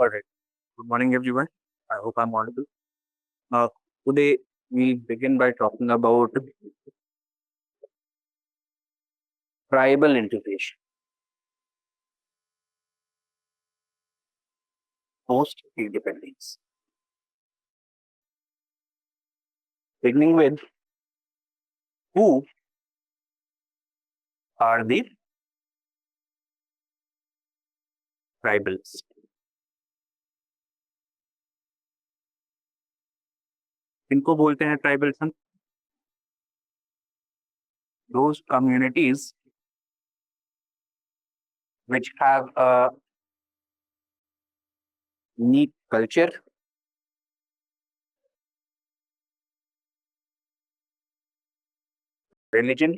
All right. Good morning, everyone. I hope I'm audible. Uh, Today, we begin by talking about tribal integration, post independence. Beginning with who are the tribals? इनको बोलते हैं tribalism. Those communities which have a unique culture, religion,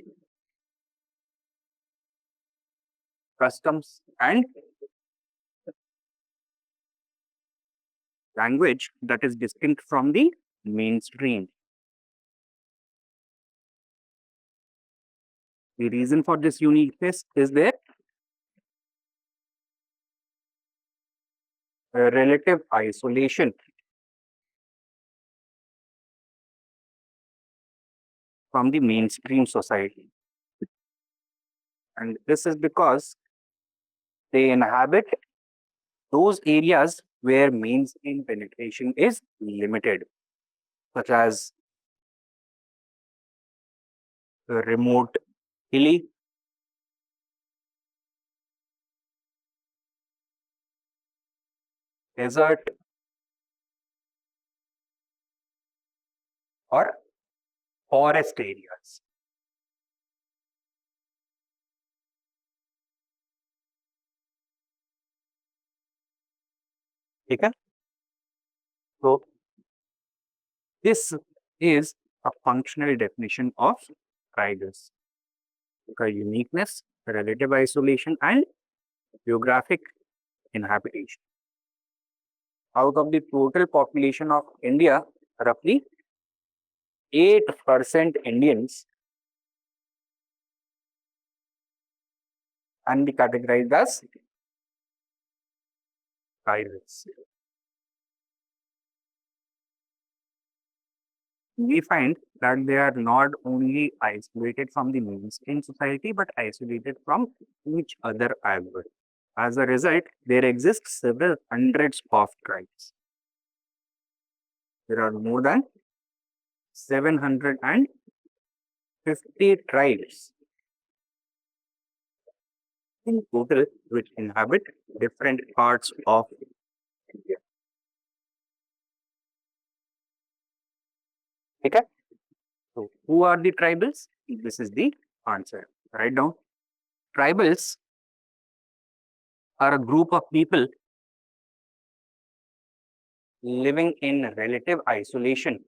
customs, and language that is distinct from the mainstream. The reason for this uniqueness is their relative isolation from the mainstream society. And this is because they inhabit those areas where mainstream penetration is limited, such as remote hilly, desert, or forest areas. ठीक है? So this is a functional definition of tribes. Uniqueness, relative isolation, and geographic inhabitation. Out of the total population of India, roughly 8% Indians can be categorized as tribals. We find that they are not only isolated from the mainstream society, but isolated from each other as well. As a result, there exist several hundreds of tribes. There are more than 750 tribes in total which inhabit different parts of India. Okay? So, who are the tribals? This is the answer. Write down. Tribals are a group of people living in relative isolation,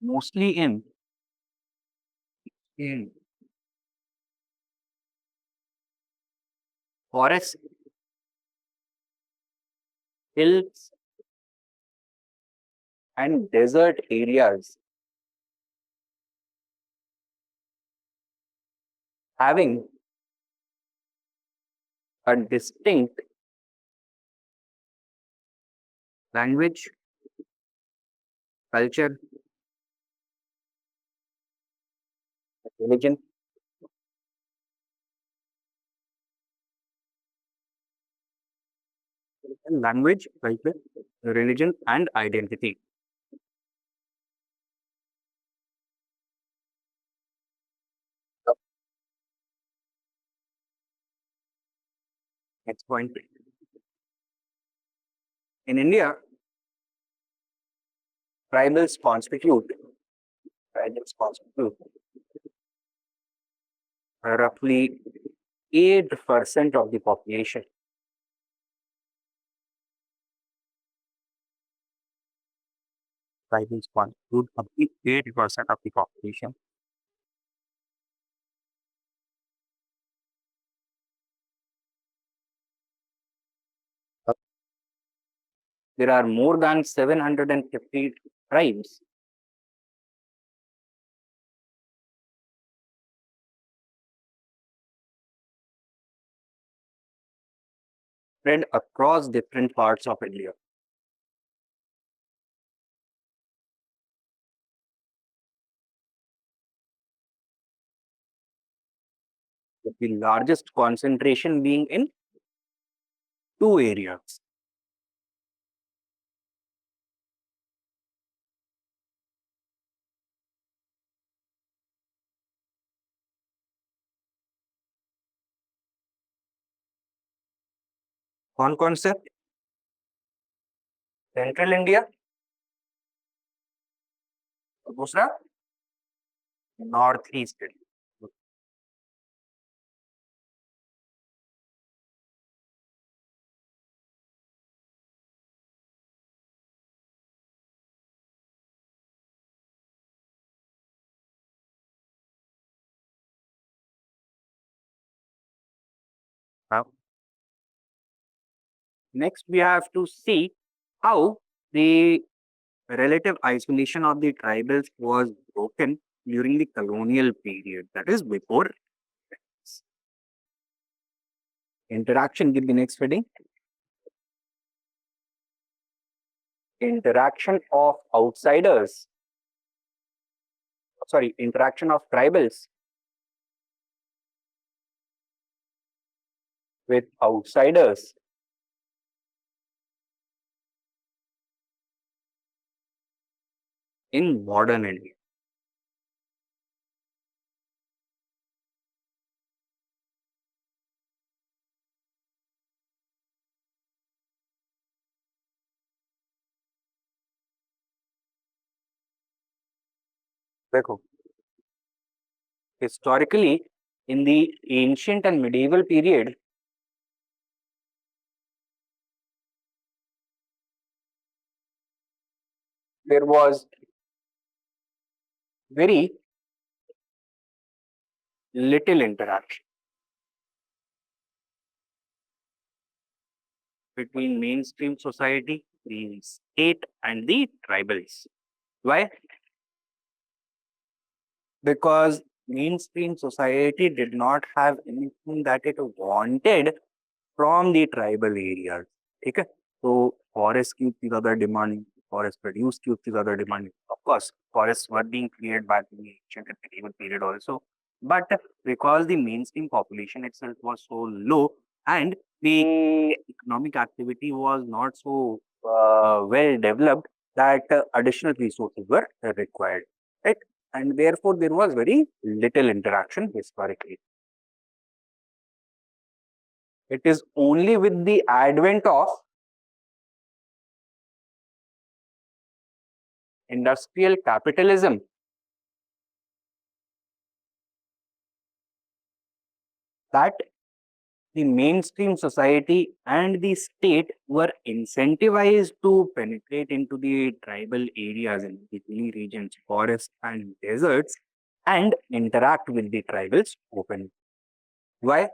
mostly in forests, hills, and desert areas, having a distinct language, culture, religion, religion, and identity. Next point. In India, tribals constitute roughly 8% of the population. Tribals constitute roughly 8% of the population. There are more than 750 tribes spread across different parts of India. With the largest concentration being in two areas. One concept, Central India, दूसरा Northeast India. Now, next we have to see how the relative isolation of the tribals was broken during the colonial period, that is before interaction. Give the next heading. Interaction of outsiders, sorry, interaction of tribals with outsiders in modern India. देखो, historically, in the ancient and medieval period, there was very little interaction between mainstream society, the state, and the tribals. Why? Because mainstream society did not have anything that it wanted from the tribal areas. ठीक है, तो forest की उतनी ज़्यादा demand, forest produce की उतनी ज़्यादा demand. Of course, forests were being cleared back in the ancient and medieval period also, but because the mainstream population itself was so low and the economic activity was not so well developed, that additional resources were required, right? And therefore, there was very little interaction historically. It is only with the advent of industrial capitalism that the mainstream society and the state were incentivized to penetrate into the tribal areas in the hilly regions, forests, and deserts and interact with the tribals openly. Why?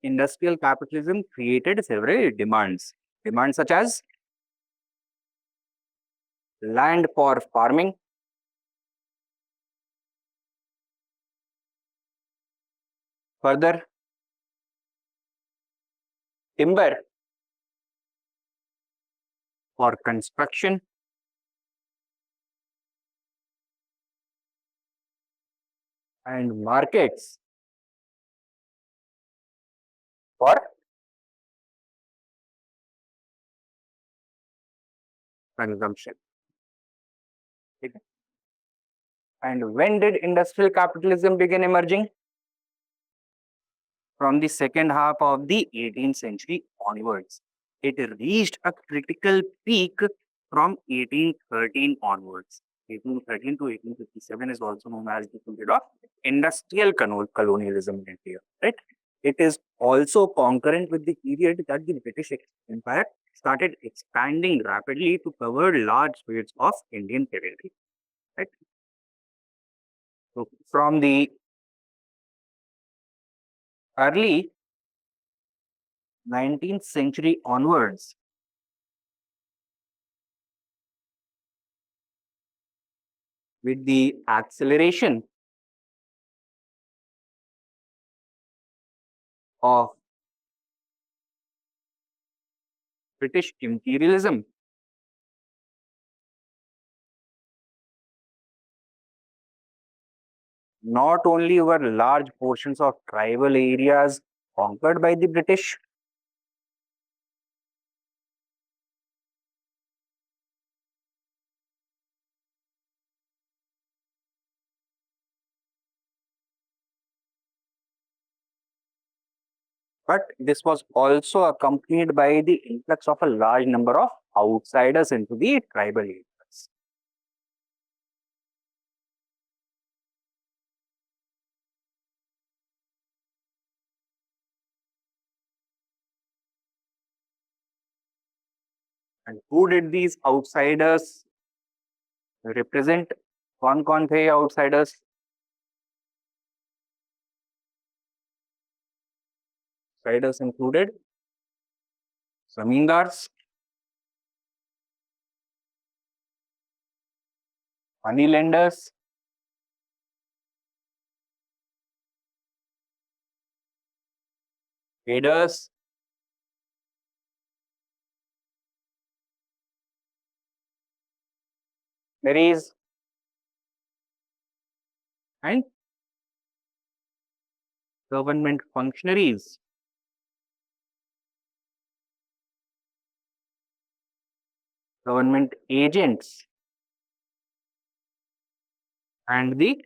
Industrial capitalism created several demands. Demands such as land for farming, further, timber for construction, and markets for consumption. Okay. And when did industrial capitalism begin emerging? From the second half of the 18th century onwards. It reached a critical peak from 1813 onwards. 1813 to 1857 is also known as the period of industrial colonialism in India. Right? It is also concurrent with the period that the British Empire started expanding rapidly to cover large swathes of Indian territory. Right? So from the early 19th century onwards, with the acceleration of British imperialism. Not only were large portions of tribal areas conquered by the British, but this was also accompanied by the influx of a large number of outsiders into the tribal areas. And who did these outsiders represent? कौन थे outsiders? Outsiders included zamindars, money lenders, traders, mercenaries, and government functionaries. Government agents, and the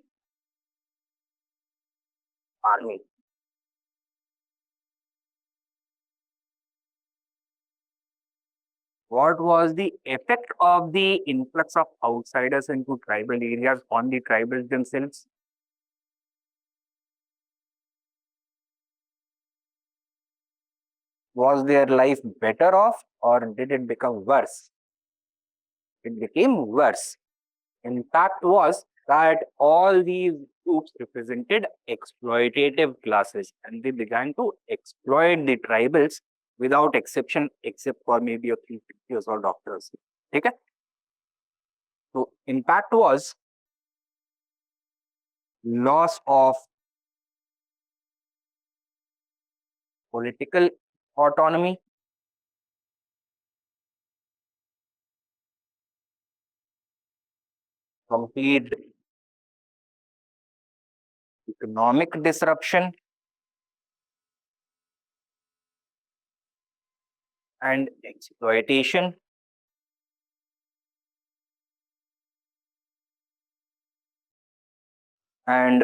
army. What was the effect of the influx of outsiders into tribal areas on the tribals themselves? Was their life better off or did it become worse? It became worse. Impact was that all these groups represented exploitative classes and they began to exploit the tribals without exception, except for maybe a few teachers or doctors. Okay? So, impact was loss of political autonomy, complete economic disruption, and exploitation, and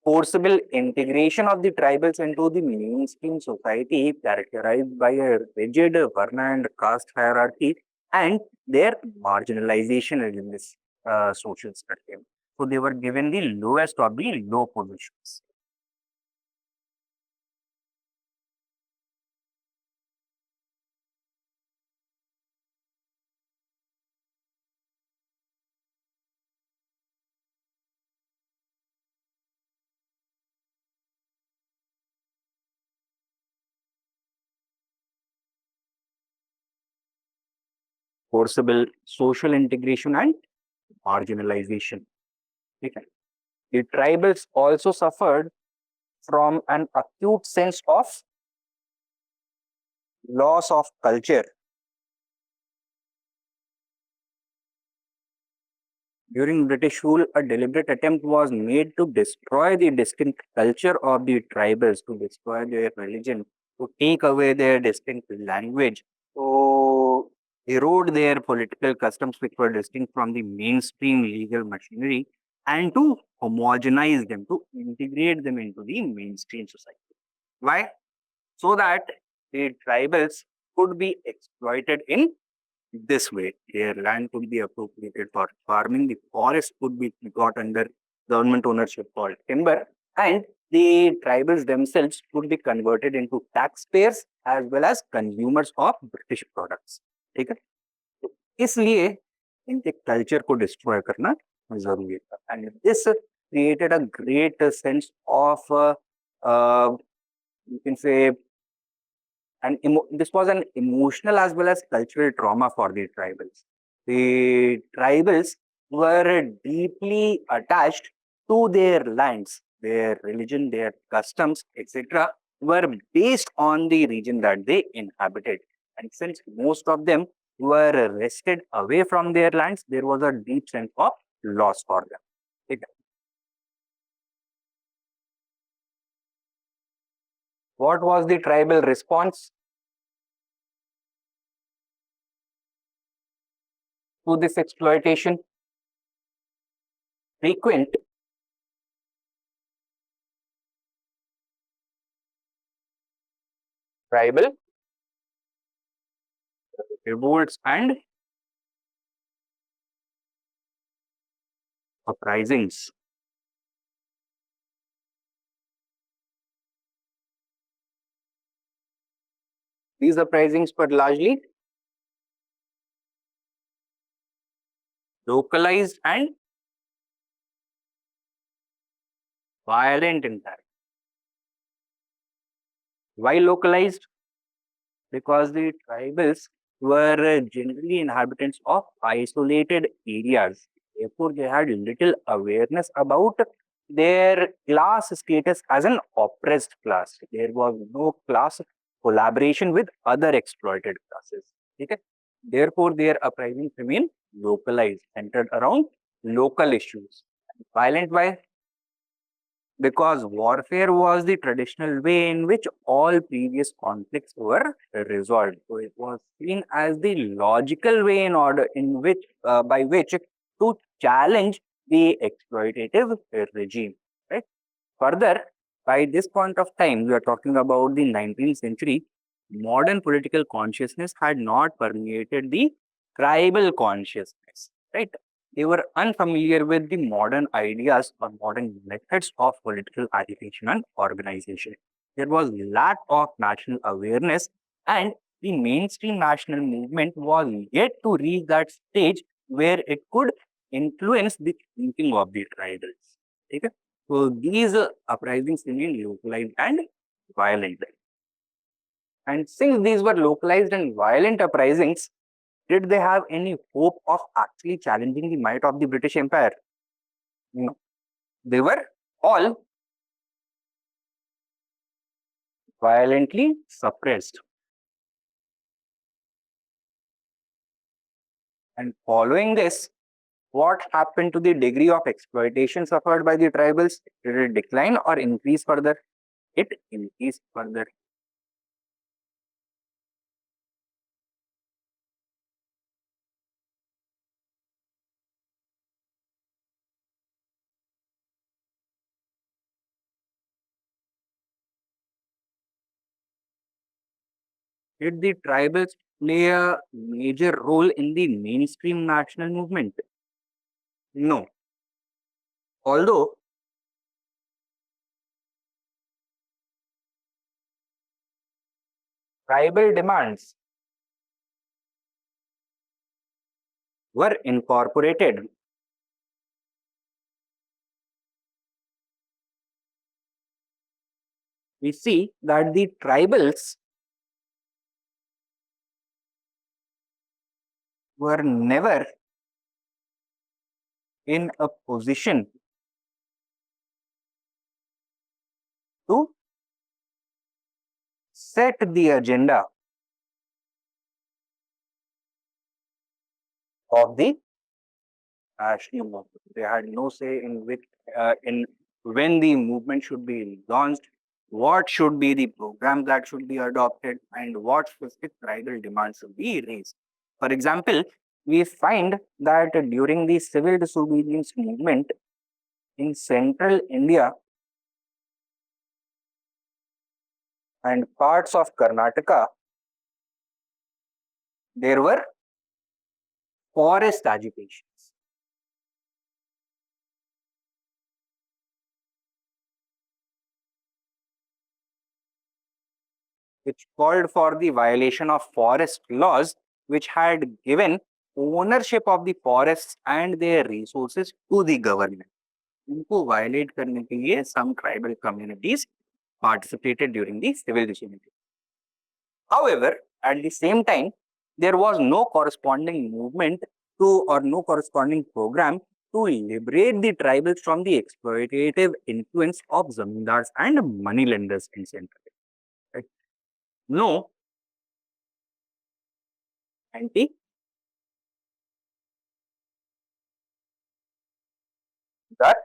forcible integration of the tribals into the mainstream society characterized by a rigid Varna and caste hierarchy and their marginalization in this social structure. So they were given the lowest of the low positions. Forcible social integration and marginalization. Okay. The tribals also suffered from an acute sense of loss of culture. During British rule, a deliberate attempt was made to destroy the distinct culture of the tribals, to destroy their religion, to take away their distinct language, to erode their political customs which were distinct from the mainstream legal machinery, and to homogenize them, to integrate them into the mainstream society. Why? So that the tribals could be exploited in this way. Their land could be appropriated for farming, the forest could be got under government ownership called timber, and the tribals themselves could be converted into taxpayers as well as consumers of British products. ठीक है? तो इसलिए इनके culture को destroy करना जरूरी था and this created a great sense of you can say this was an emotional as well as cultural trauma for the tribals. The tribals were deeply attached to their lands, their religion, their customs, etc., were based on the region that they inhabited. And since most of them were wrested away from their lands, there was a deep sense of loss for them. Okay. What was the tribal response to this exploitation? Frequent tribal revolts and uprisings. These uprisings were largely localized and violent in fact. Why localized? Because the tribals were generally inhabitants of isolated areas. Therefore, they had little awareness about their class status as an oppressed class. There was no class collaboration with other exploited classes. Okay? Therefore, their uprisings remain localized, centered around local issues. Violent why? Because warfare was the traditional way in which all previous conflicts were resolved. So it was seen as the logical way in order in which by which to challenge the exploitative regime. Right. Further, by this point of time, we are talking about the 19th century. Modern political consciousness had not permeated the tribal consciousness. Right. They were unfamiliar with the modern ideas or modern methods of political agitation and organization. There was lack of national awareness, and the mainstream national movement was yet to reach that stage where it could influence the thinking of the tribals. Okay? So these uprisings remain localized and violent. And since these were localized and violent uprisings, did they have any hope of actually challenging the might of the British Empire? No. They were all violently suppressed. And following this, what happened to the degree of exploitation suffered by the tribals? Did it decline or increase further? It increased further. Did the tribals play a major role in the mainstream national movement? No. Although tribal demands were incorporated, we see that the tribals were never in a position to set the agenda of the national movement. They had no say in which, in when the movement should be launched, what should be the program that should be adopted, and what specific tribal demands should be raised. For example, we find that during the civil disobedience movement in central India and parts of Karnataka, there were forest agitations. Which called for the violation of forest laws, which had given ownership of the forests and their resources to the government. इनको violate करने के लिए some tribal communities participated during the civil disobedience. However, at the same time, there was no corresponding movement to or no corresponding program to liberate the tribals from the exploitative influence of zamindars and moneylenders in Central. Right? No, anti that.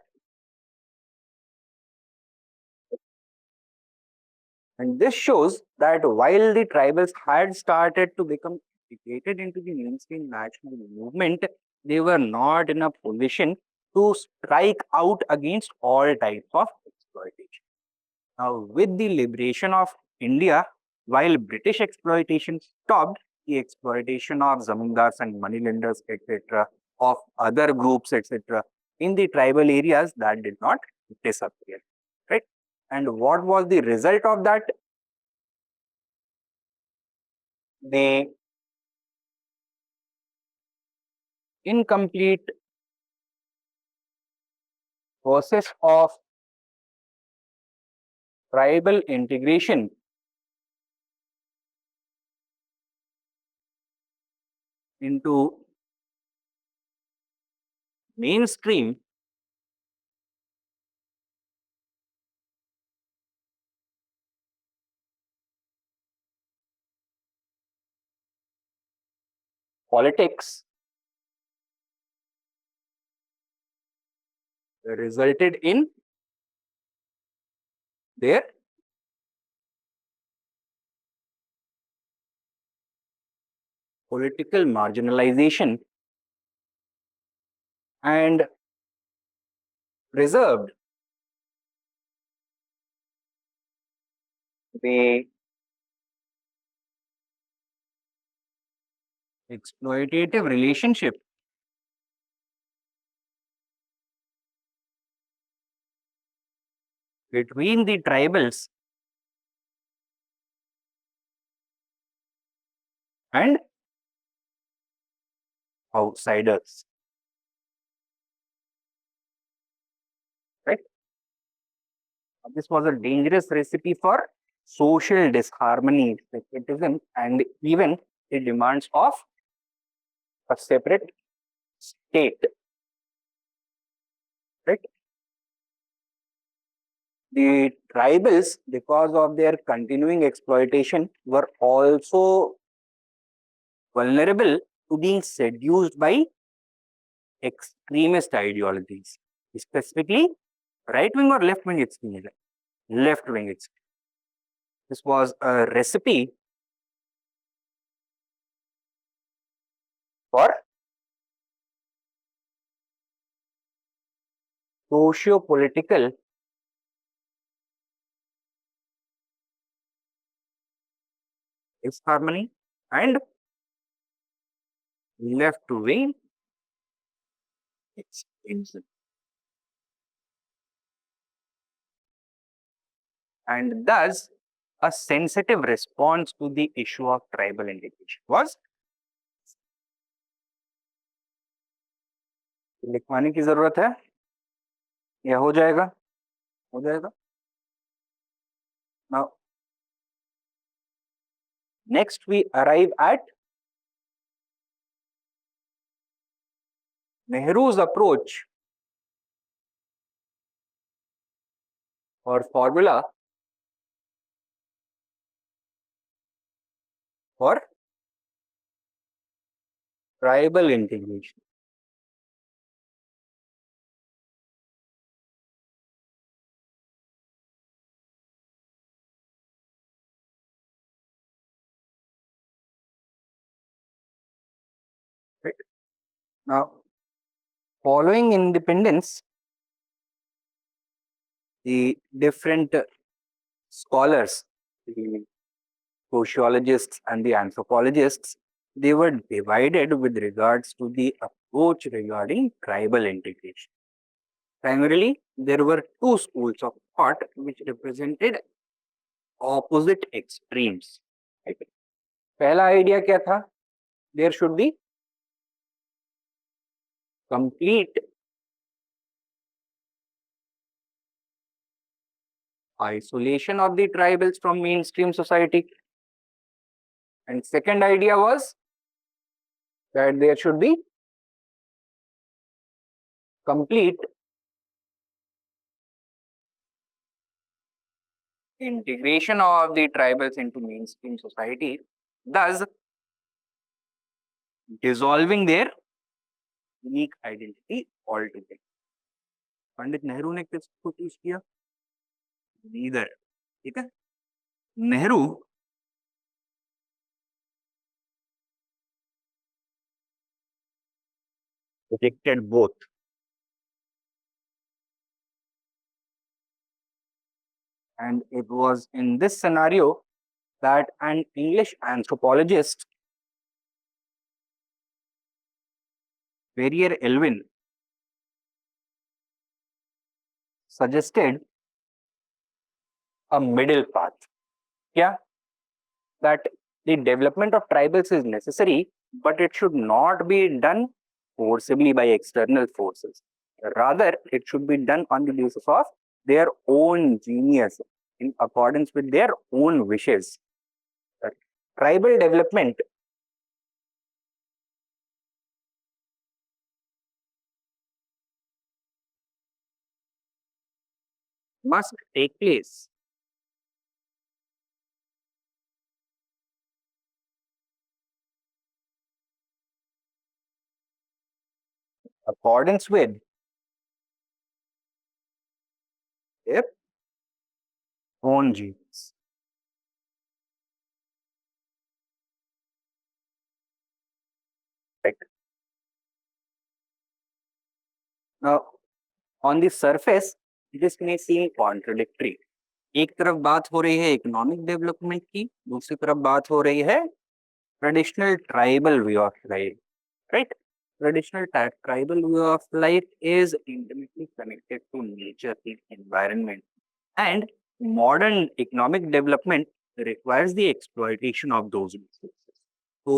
And this shows that while the tribals had started to become integrated into the mainstream national movement, they were not in a position to strike out against all types of exploitation. Now, with the liberation of India, while British exploitation stopped, the exploitation of zamindars and moneylenders, etc., of other groups, etc., in the tribal areas, that did not disappear. Right? And what was the result of that? The incomplete process of tribal integration into mainstream politics resulted in their political marginalization and preserved the exploitative relationship between the tribals and outsiders. Right? This was a dangerous recipe for social disharmony, separatism, and even the demands of a separate state. Right? The tribals, because of their continuing exploitation, were also vulnerable to being seduced by extremist ideologies, specifically right wing or left wing extremism. Left wing extremism. This was a recipe for socio-political disharmony and left wing extremism. And thus, a sensitive response to the issue of tribal integration was लिखवाने की जरूरत है या हो जाएगा हो जाएगा now next we arrive at Nehru's approach or formula for tribal integration. Right? Now, following independence, the different scholars, the sociologists and the anthropologists, they were divided with regards to the approach regarding tribal integration. Primarily, there were two schools of thought which represented opposite extremes. Right? पहला idea क्या था? There should be complete isolation of the tribals from mainstream society. And second idea was that there should be complete integration of the tribals into mainstream society. Thus, dissolving their unique identity altogether. Pandit Nehru ने किसको choose किया? Leader, ठीक है। Nehru rejected both, and it was in this scenario that an English anthropologist, Verrier Elwin, suggested a middle path. Yeah, that the development of tribals is necessary, but it should not be done forcibly by external forces. Rather, it should be done on the basis of their own genius, in accordance with their own wishes. Tribal development must take place accordance with their own genius. Right. Now, on the surface, this may seem contradictory. एक तरफ बात हो रही है economic development की, दूसरी तरफ बात हो रही है traditional tribal way of life, right? Traditional tribal way of life is intimately connected to nature, the environment, and modern economic development requires the exploitation of those resources. तो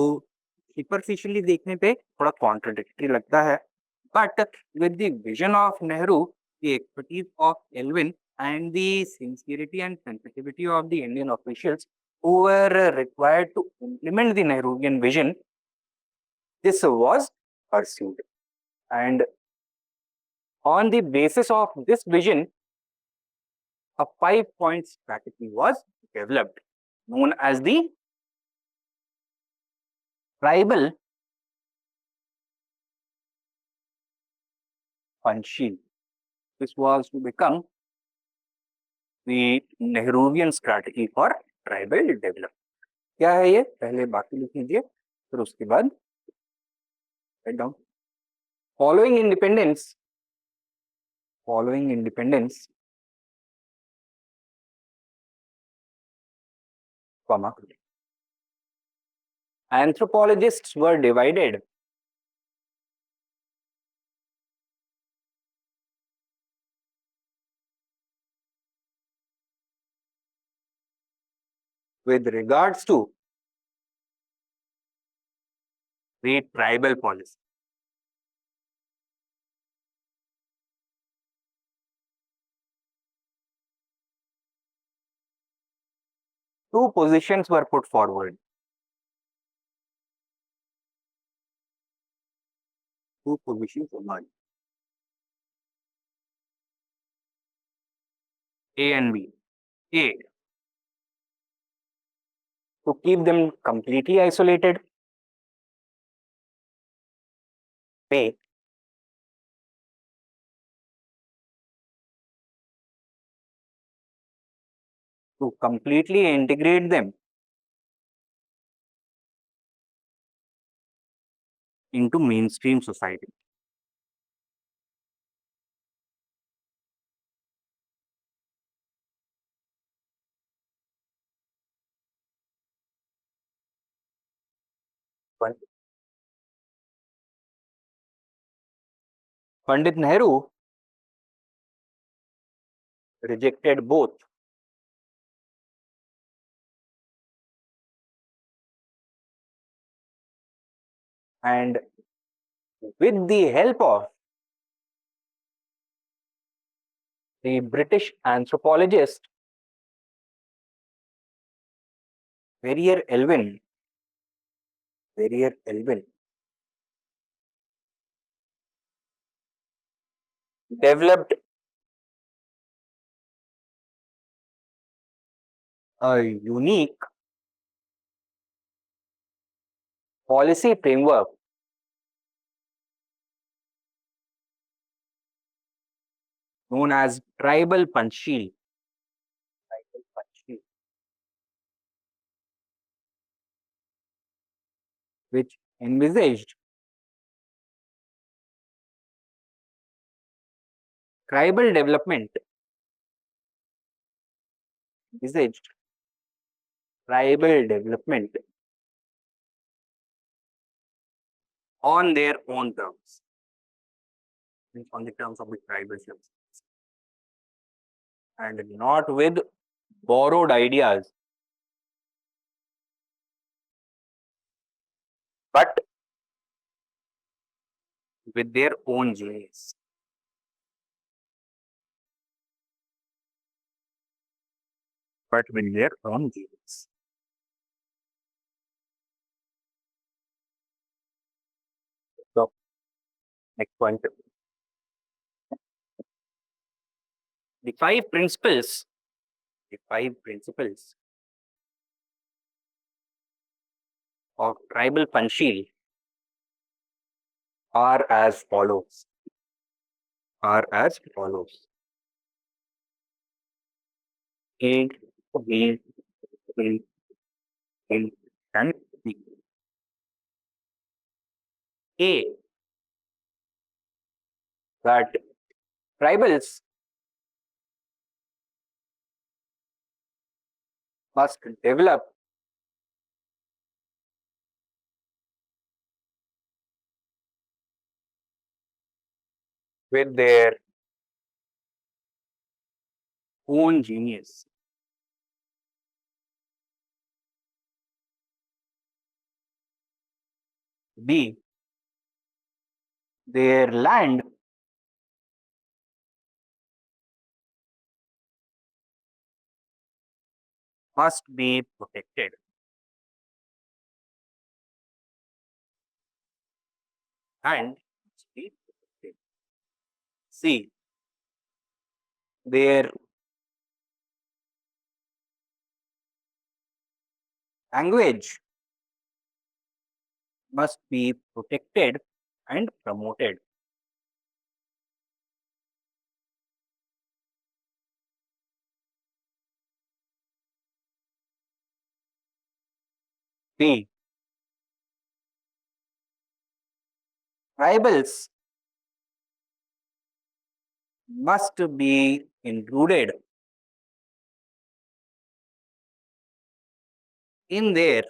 superficially देखने पे थोड़ा contradictory लगता है, but with the vision of Nehru, the expertise of Elwin, and the sincerity and sensitivity of the Indian officials who were required to implement the Nehruvian vision, this was pursued. And on the basis of this vision, a 5-point strategy was developed, known as the tribal Panchsheel. This was to become the Nehruvian strategy for tribal development. क्या है ये? पहले बाकी लिख लीजिए, फिर उसके बाद write down. Following independence, comma, anthropologists were divided with regards to the tribal policy. Two positions were put forward. Two positions emerged. A and B. A, to keep them completely isolated. B, to completely integrate them into mainstream society. Pandit Nehru rejected both. And with the help of the British anthropologist Verrier Elwin developed a unique policy framework known as tribal Panchsheel. Tribal Panchsheel, which envisaged tribal development, envisaged tribal development on their own terms, on the terms of the tribalship, and not with borrowed ideas, but with their own genius. But with their own genius. So, next point. The five principles of tribal Panchsheel are as follows. Are as follows. A, B, C, D, and C. A, that tribals must develop with their own genius. B, their land must be protected. And must be protected. C, their language must be protected and promoted. B, tribals must be included in their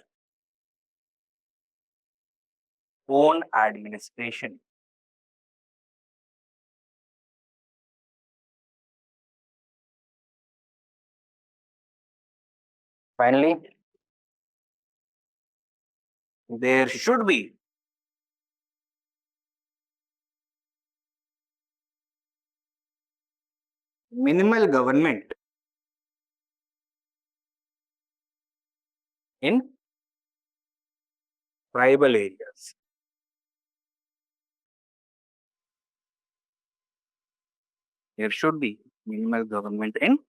own administration. Finally, there should be minimal government in tribal areas. There should be minimal government in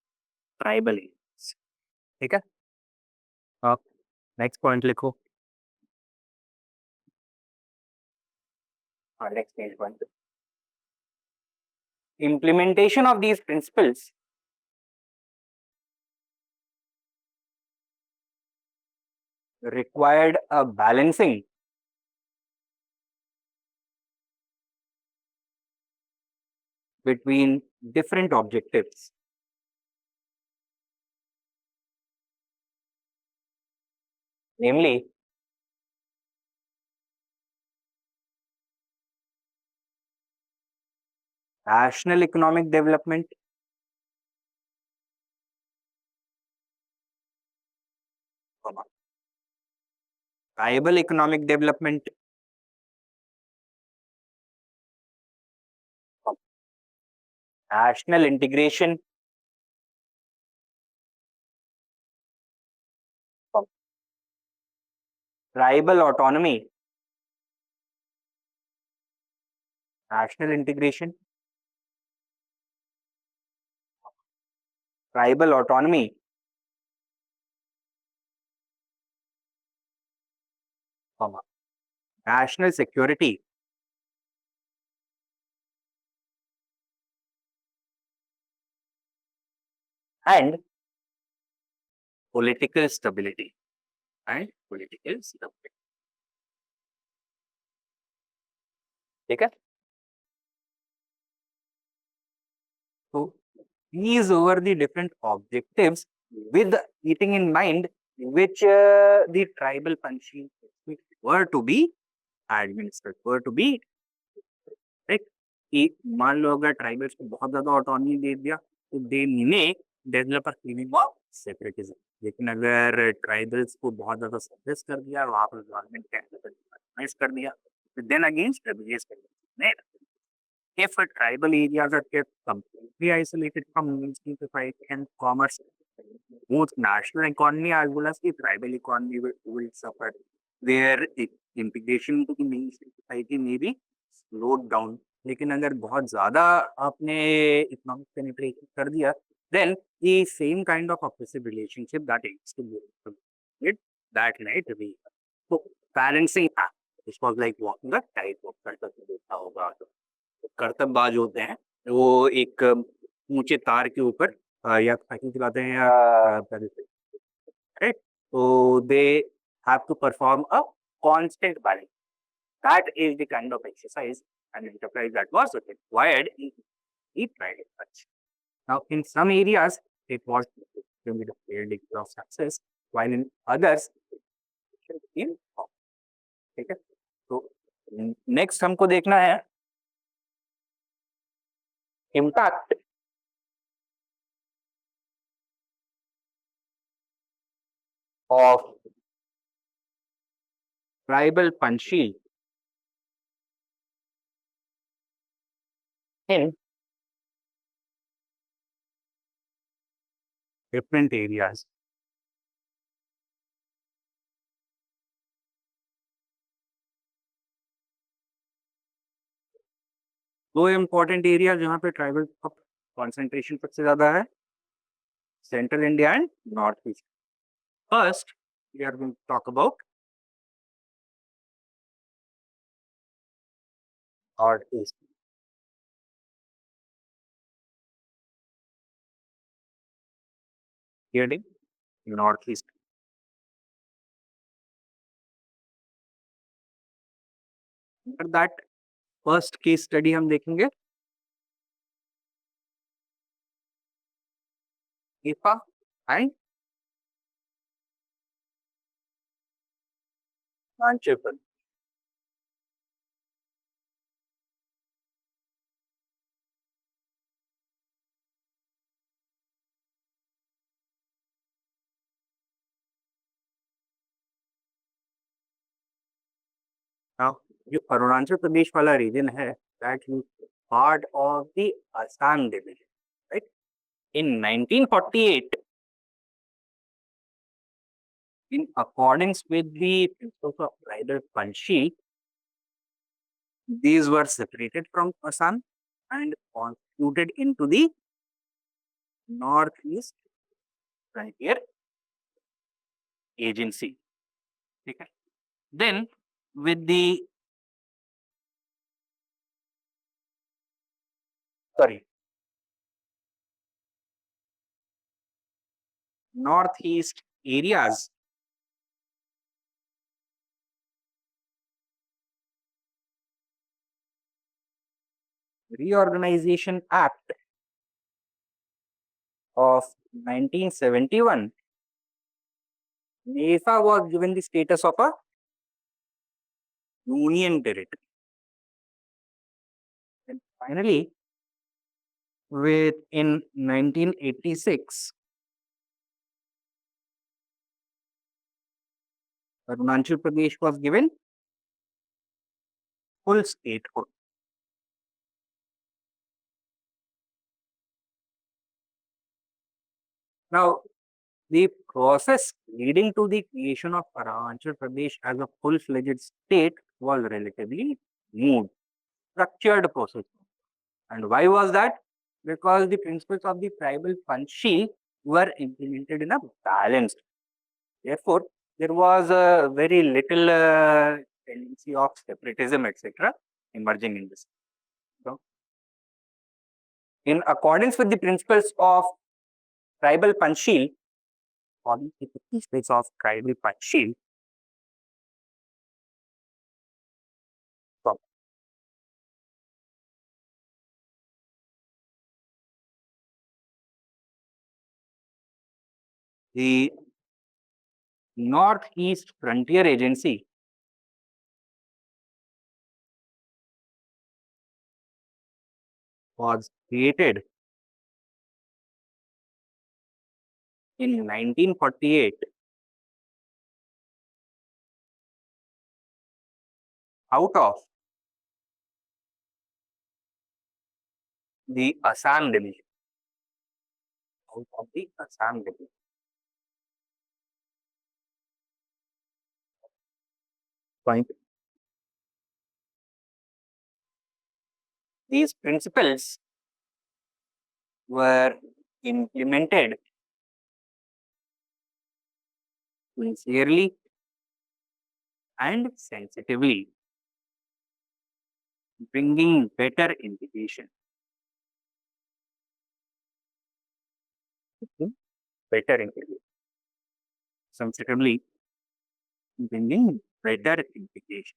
tribal areas. ठीक है? आप next point लिखो. Next page point. Implementation of these principles required a balancing between different objectives. Namely, national economic development, tribal economic development, national integration, tribal autonomy, national integration, tribal autonomy, national security, and political stability. And political stability. ठीक है? So these were the different objectives with keeping in mind which the tribal Panchsheel were to be administered, were to be right. कि मान लो अगर tribals को बहुत ज्यादा autonomy दे दिया तो they may develop a feeling of separatism, लेकिन अगर ट्राइबल्स को बहुत ज्यादा सप्रेस कर दिया, वहां पर गवर्नमेंट कर दिया, तो देन अगेंस्ट रेबेलियस कर, if tribal areas are kept completely isolated from mainstream society and commerce, both national economy as well as the tribal economy will suffer. Their integration into the mainstream society may be slowed down. लेकिन अगर बहुत ज्यादा आपने economic penetration कर दिया, then the same kind of oppressive relationship that existed with that night we so balancing act. This was like walking the tightrope. करता देखा होगा कर्तव्यबाज होते हैं, वो एक ऊंचे तार के ऊपर या साइकिल चलाते हैं या राइट, तो they have to perform a constant balance. That is the kind of exercise and enterprise that was required in the private touch. Now, in some areas, it was to be the fair degree of success, while in others, in ठीक है. तो next हमको देखना है impact of tribal Panchsheel in different areas. दो important area जहाँ पे tribal concentration सबसे ज्यादा है, central India and north east. First we are going to talk about north east. Hearing north east. For that first case study हम देखेंगे इफा and पांचेपन. Now, जो अरुणाचल प्रदेश वाला रीजन है, that is part of the Assam division, right? In 1948, in accordance with the principles of tribal Panchsheel, these were separated from Assam and constituted into the Northeast Frontier Agency. Okay. Then, with the Northeast areas, Reorganization Act of 1971, Nesa was given the status of a union territory. And finally, in 1986, Arunachal Pradesh was given full statehood. Now, the process leading to the creation of Arunachal Pradesh as a full-fledged state was relatively smooth, structured process. And why was that? Because the principles of the tribal Panchsheel were implemented in a balanced. Therefore, there was a very little tendency of separatism, etc., emerging in this. So, in accordance with the principles of tribal Panchsheel, or the 50 states of tribal Panchsheel, from the Northeast Frontier Agency was created in 1948 out of the Assam Division. Out of the Assam Division. Point. These principles were implemented sincerely and sensitively, bringing better integration. Better integration. Sensitively bringing better integration.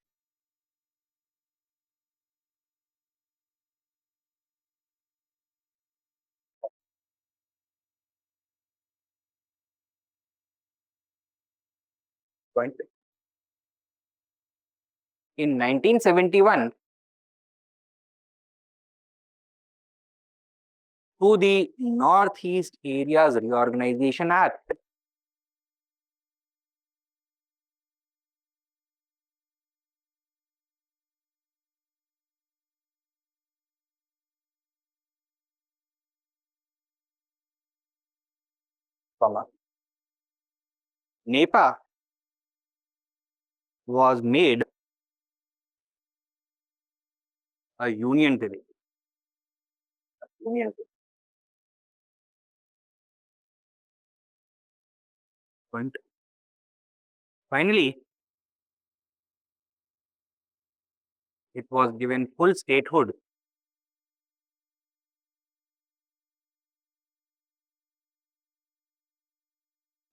Point. In 1971, through the Northeast Areas Reorganization Act, NEPA was made a union territory. Point. Finally, it was given full statehood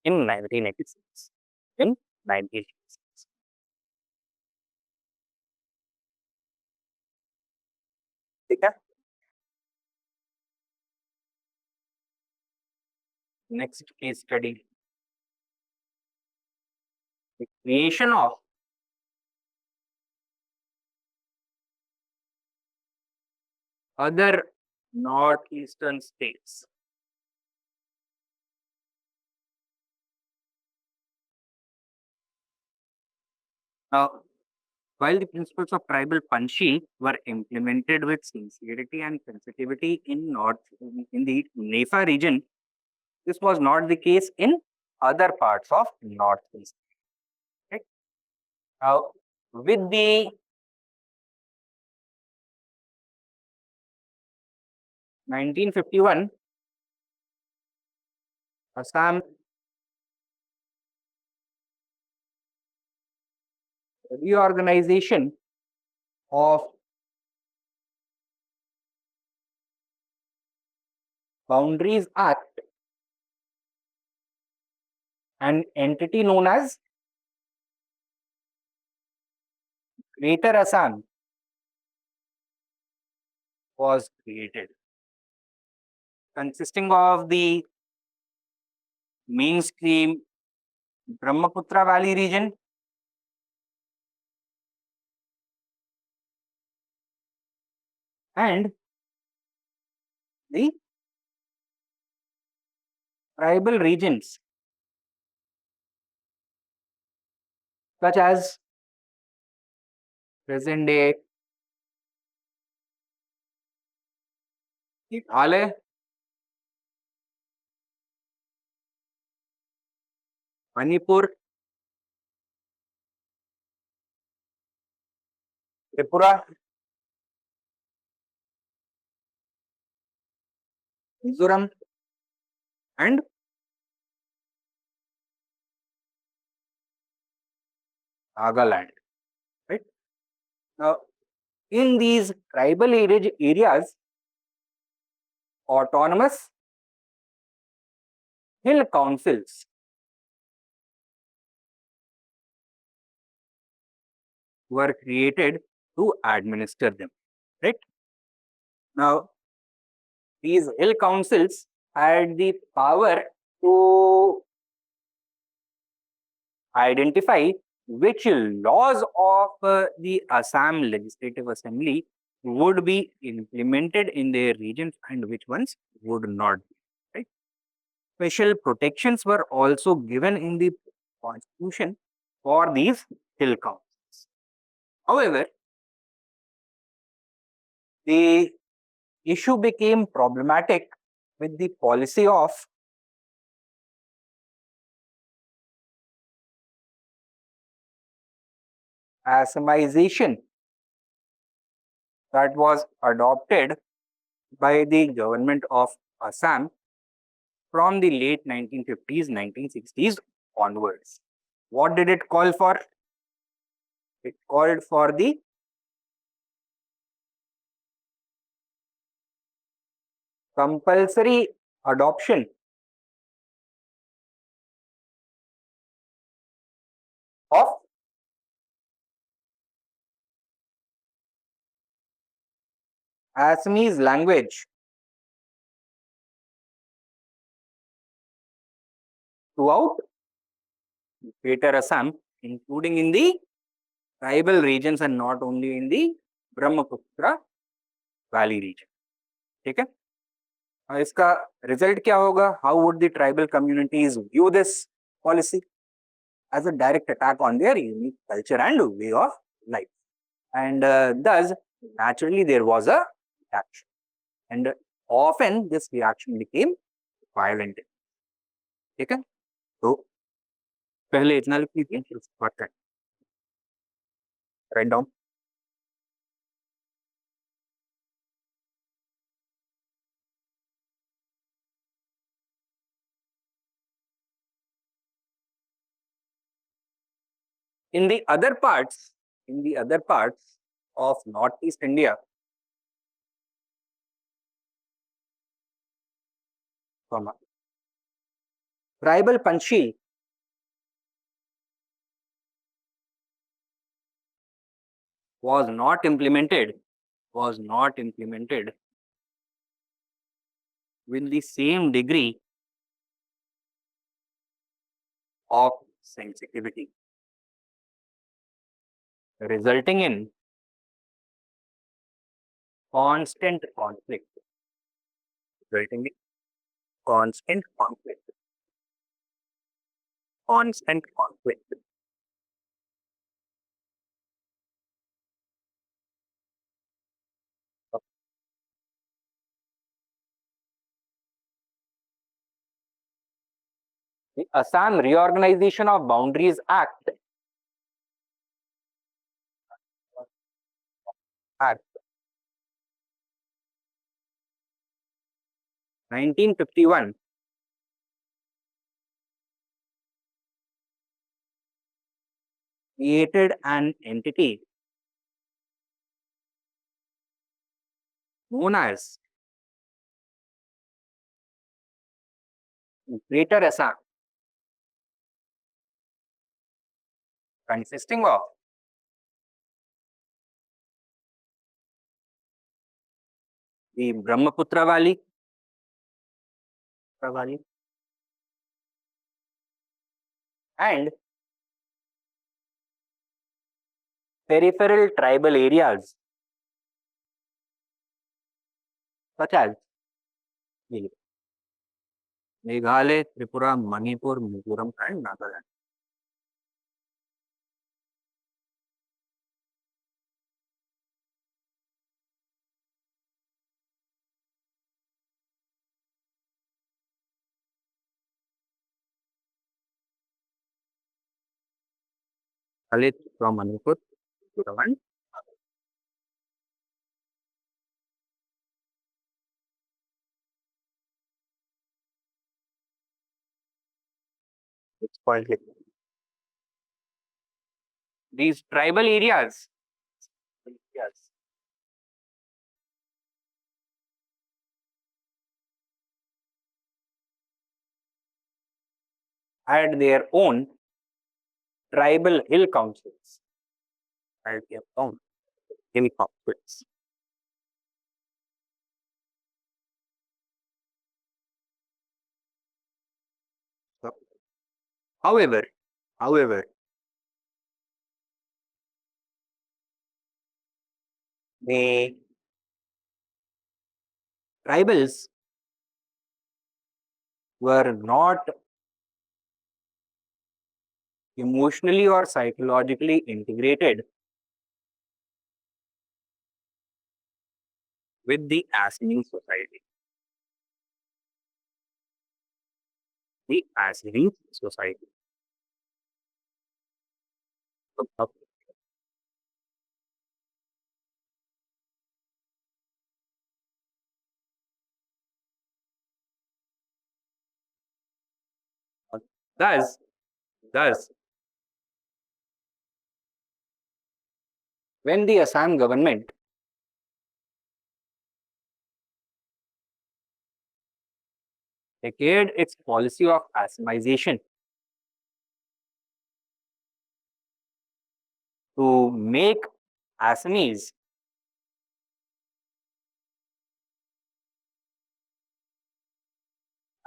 in 1986. In 1986. ठीक है? Next case study. The creation of other northeastern states. Now, while the principles of tribal Panchsheel were implemented with sincerity and sensitivity in the NEFA region, this was not the case in other parts of Northeast. Right? Now, with the 1951 Assam reorganization of Boundaries Act, an entity known as Greater Assam was created, consisting of the mainstream Brahmaputra Valley region and the tribal regions such as present day Meghalaya, Manipur, Tripura, Mizoram, and Nagaland. Right? Now, in these tribal areas, autonomous hill councils were created to administer them. Right? Now, these hill councils had the power to identify which laws of the Assam Legislative Assembly would be implemented in their regions and which ones would not be. Right? Special protections were also given in the constitution for these hill councils. However, the issue became problematic with the policy of Assamization that was adopted by the government of Assam from the late 1950s, 1960s onwards. What did it call for? It called for the compulsory adoption of Assamese language throughout Greater Assam, including in the tribal regions and not only in the Brahmaputra Valley region. ठीक है? इसका result क्या होगा? How would the tribal communities view this policy? As a direct attack on their unique culture and way of life. And thus, naturally, there was a reaction. And often, this reaction became violent. ठीक है? तो पहले इतना लिख लीजिए, फिर उसके बाद करें. Write down. In the other parts of Northeast India, tribal Panchsheel was not implemented with the same degree of sensitivity, resulting in constant conflict. Resulting in constant conflict. Constant conflict. The Assam Reorganization of Boundaries Act 1951 created an entity known as Greater Assam, consisting of the Brahmaputra Valley, and peripheral tribal areas such as Meghalaya, Tripura, Manipur, Mizoram, and Nagaland. Dalit from Manipur, Mizoram. It's called these tribal areas. Yes. had their own tribal hill councils. Had their own hill councils. So, however, however, the tribals were not emotionally or psychologically integrated with the Assamese society. The Assamese society. So, thus, thus, when the Assam government declared its policy of Assamization to make Assamese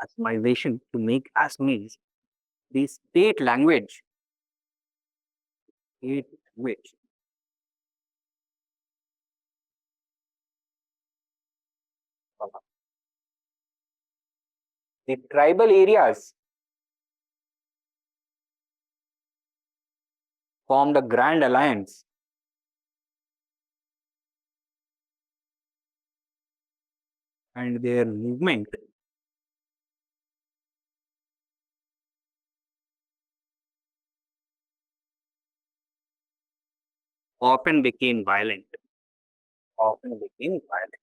Assamization to make Assamese the state language. The tribal areas formed a grand alliance and their movement often became violent. Often became violent.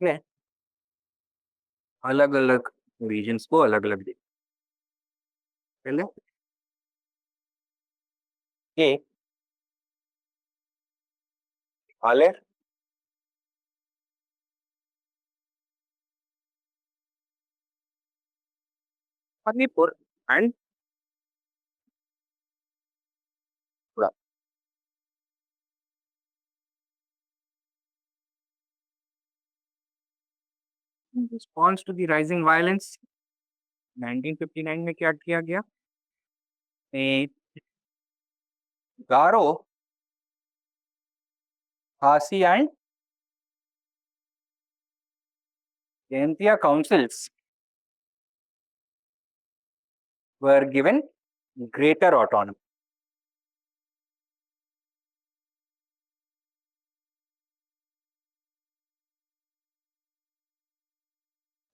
Okay. अलग अलग regions को अलग अलग देखते हैं। पहले ये हाले Manipur and Tripura response to the rising violence 1959 में क्या किया गया ए, Garo Khasi and Jaintia councils were given greater autonomy.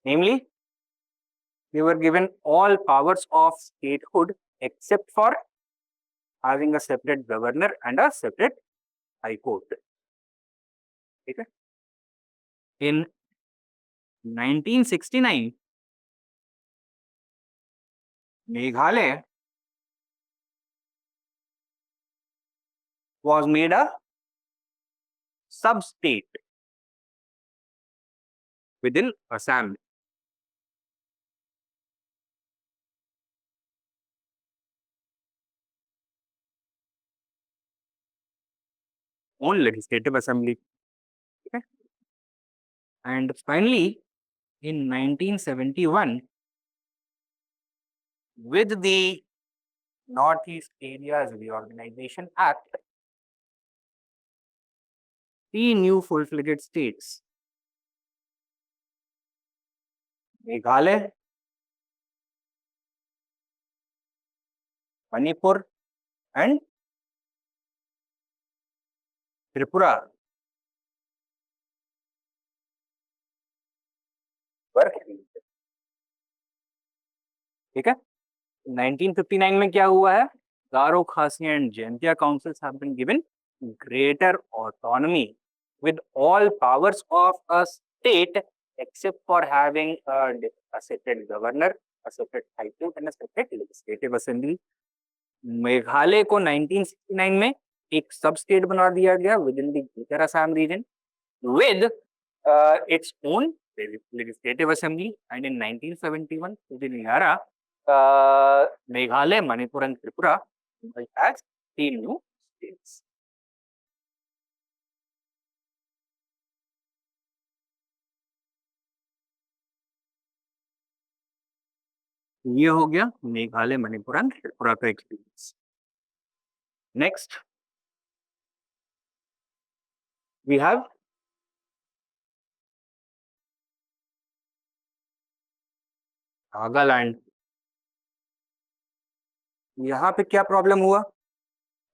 Namely, they were given all powers of statehood except for having a separate governor and a separate high court. Okay? In 1969, Meghalaya was made a sub-state within Assam. Own legislative assembly. Okay? And finally, in 1971, with the Northeast Areas Reorganization Act, 3 new full-fledged states, Meghalaya, Manipur, and Tripura, were created. ठीक है 1959 में क्या हुआ है गारो Khasi and Jaintia councils have been given greater autonomy with all powers of a state except for having a separate governor, a separate high court and a separate legislative assembly. Meghalaya को 1969 में एक sub state बना दिया गया within the greater Assam region with its own legislative assembly, and in 1971 within Yara, Meghalaya, Manipur and Tripura as 3 new states. ये हो गया Meghalaya, Manipur and Tripura का experience. Next we have Nagaland. यहाँ पे क्या प्रॉब्लम हुआ?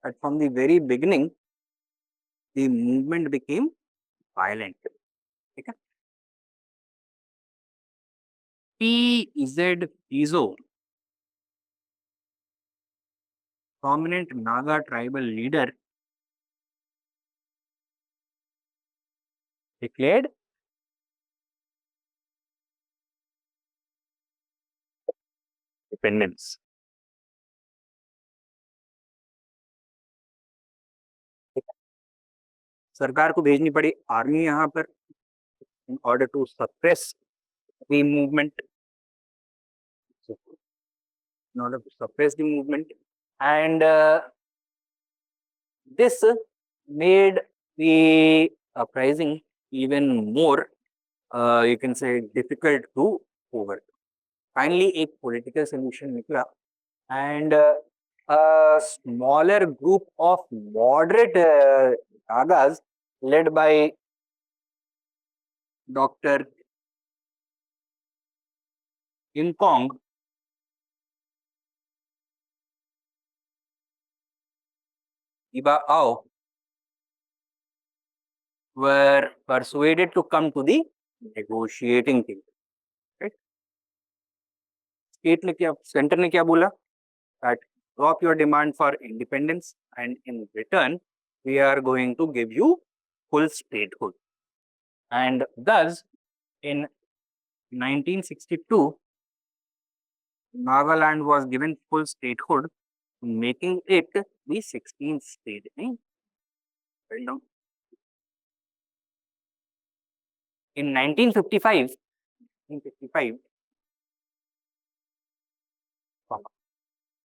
That from the very beginning the movement became violent. ठीक है. PZ Piso, prominent Naga tribal leader, declared independence. सरकार को भेजनी पड़ी आर्मी यहाँ पर in order to suppress the movement. In order to suppress the movement, and this made the uprising even more, you can say, difficult to overcome. Finally, a political solution निकला, and a smaller group of moderate Nagas led by Dr. Imkong Iba Ao were persuaded to come to the negotiating table. Right? State ने क्या, center ने क्या बोला? That drop your demand for independence, and in return we are going to give you full statehood. And thus in 1962 Nagaland was given full statehood, making it the 16th state. In 1955,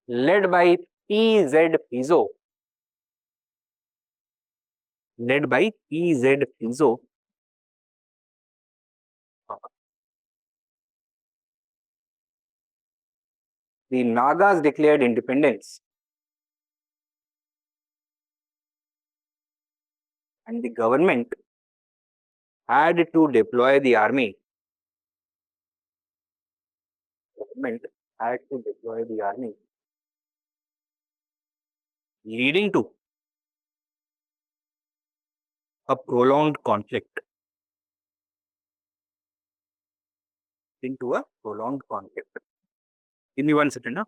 led by PZ Piso, the Nagas declared independence, and the government had to deploy the army. Leading to a prolonged conflict. Give me 1 second.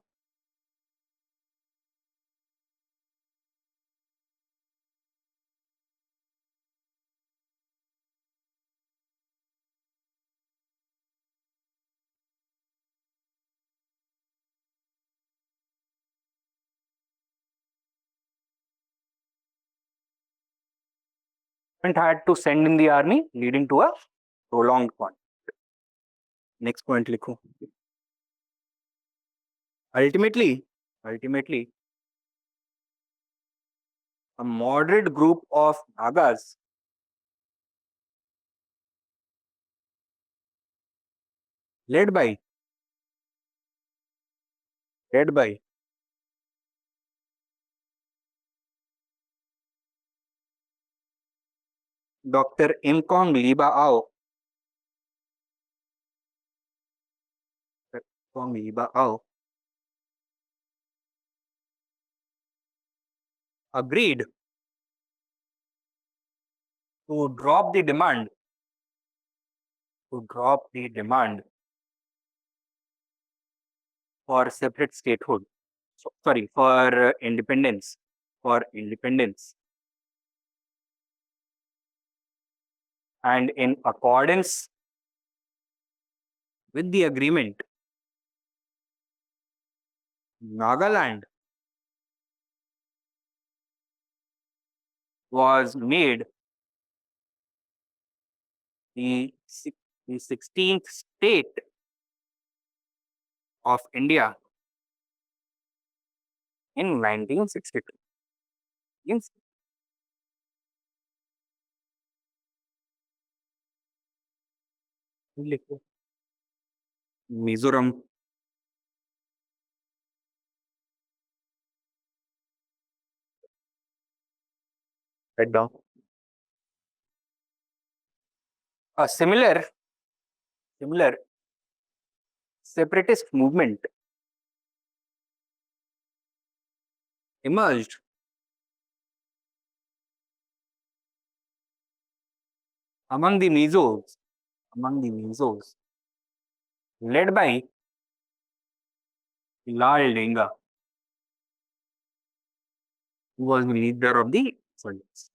Had to send in the army, leading to a prolonged conflict. Next point likho. Ultimately, a moderate group of Nagas led by Dr. Imkong Liba Ao agreed to drop the demand for separate statehood. For independence. And in accordance with the agreement, Nagaland was made the, the 16th state of India in 1962. Means लिखो, Mizoram, write down. A similar separatist movement emerged among the Mizos, led by Lal Denga, who was the leader of the Sultans,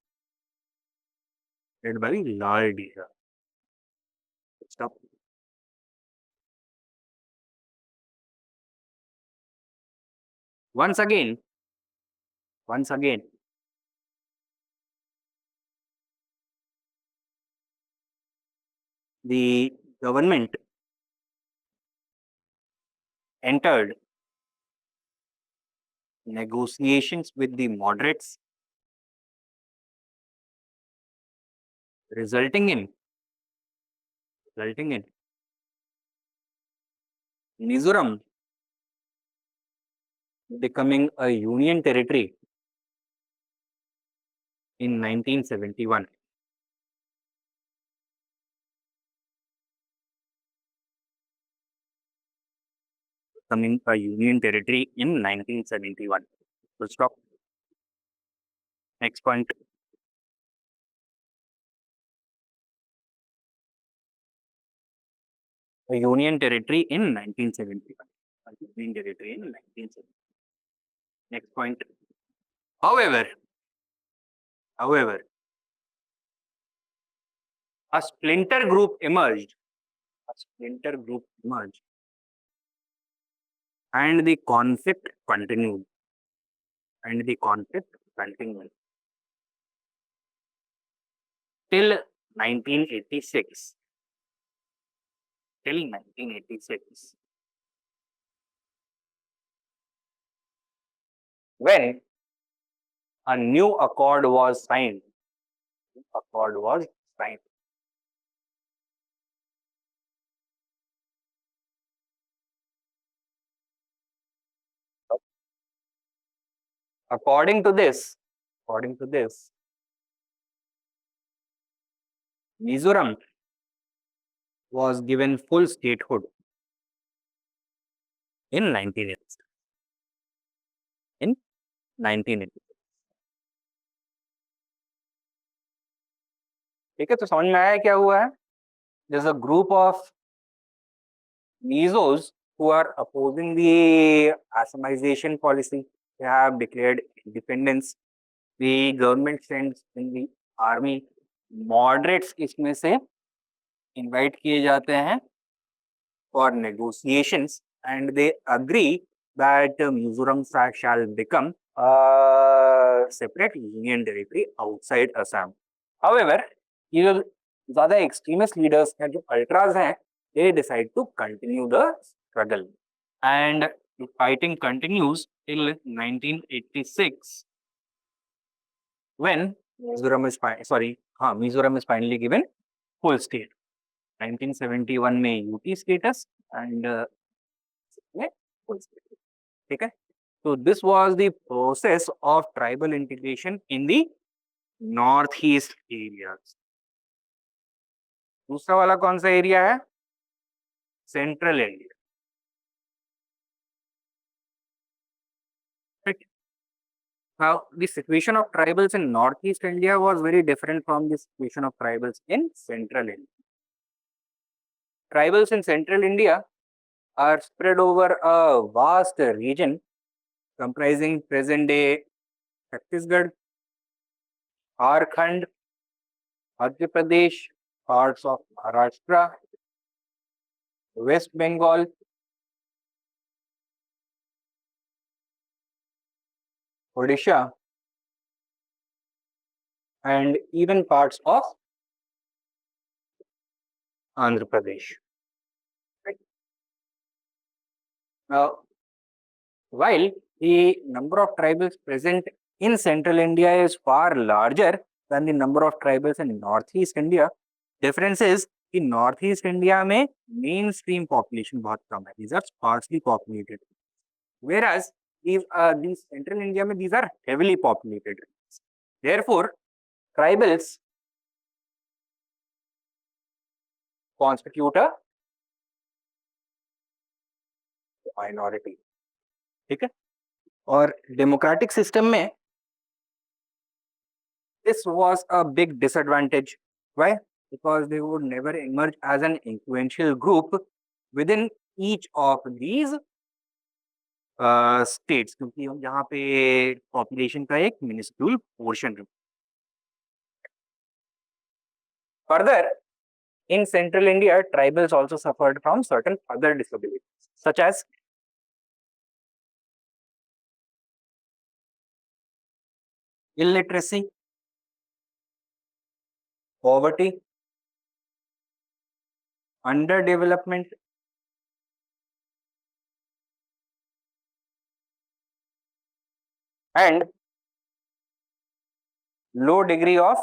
led by Lal Denga. Stop. Once again, the government entered negotiations with the moderates, resulting in Mizoram becoming a union territory in 1971. Becoming a union territory in 1971. Full stop. Next point. A union territory in 1971. A union territory in 1971. Next point. However, a splinter group emerged. And the conflict continued. Till 1986. When a new accord was signed. According to this, Mizoram was given full statehood in 1986. ठीक है, तो समझ में आया क्या हुआ है? There's a group of Mizos who are opposing the Assamization policy. They have declared independence. The government sends in the army. Moderates इसमें से invite किए जाते हैं for negotiations, and they agree that Mizoram shall become a separate union territory outside Assam. However, ये जो ज़्यादा extremist leaders हैं, जो ultras हैं, they decide to continue the struggle, and the fighting continues till 1986 when Mizoram is finally given full state. 1971 में UT status and full state. ठीक है? So this was the process of tribal integration in the northeast areas. दूसरा वाला कौन सा area है? Central area. Right. Now, the situation of tribals in northeast India was very different from the situation of tribals in central India. Tribals in central India are spread over a vast region comprising present-day Chhattisgarh, Jharkhand, Madhya Pradesh, parts of Maharashtra, West Bengal, Odisha, and even parts of Andhra Pradesh. Right? Now, while the number of tribals present in central India is far larger than the number of tribals in northeast India, difference is कि northeast India में mainstream population बहुत कम है. These are sparsely populated. Whereas these central India में these are heavily populated. Therefore, tribals constitute a minority. ठीक है. और democratic system में this was a big disadvantage. Why? Because they would never emerge as an influential group within each of these states, क्योंकि यहाँ पे population का एक minuscule portion है. Further, in central India, tribals also suffered from certain other disabilities, such as illiteracy, poverty, underdevelopment, and low degree of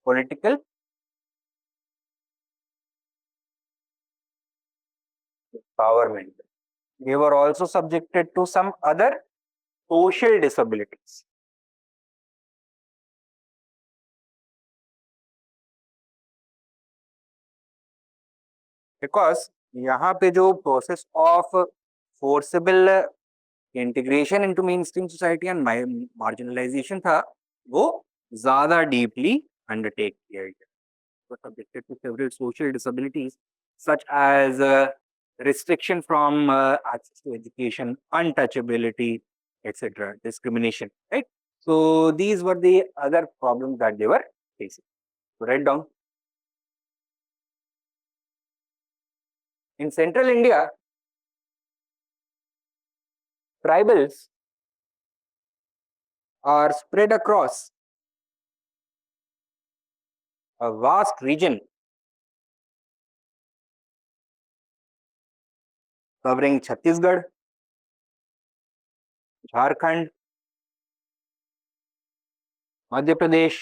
political empowerment. They were also subjected to some other social disabilities. Because यहाँ पे जो process of forcible integration into mainstream society and marginalization था, वो ज़्यादा deeply undertake किया गया. Were subjected to several social disabilities such as restriction from access to education, untouchability, etc., discrimination, right? So these were the other problems that they were facing. So write down. In central India, tribals are spread across a vast region covering Chhattisgarh, Jharkhand, Madhya Pradesh,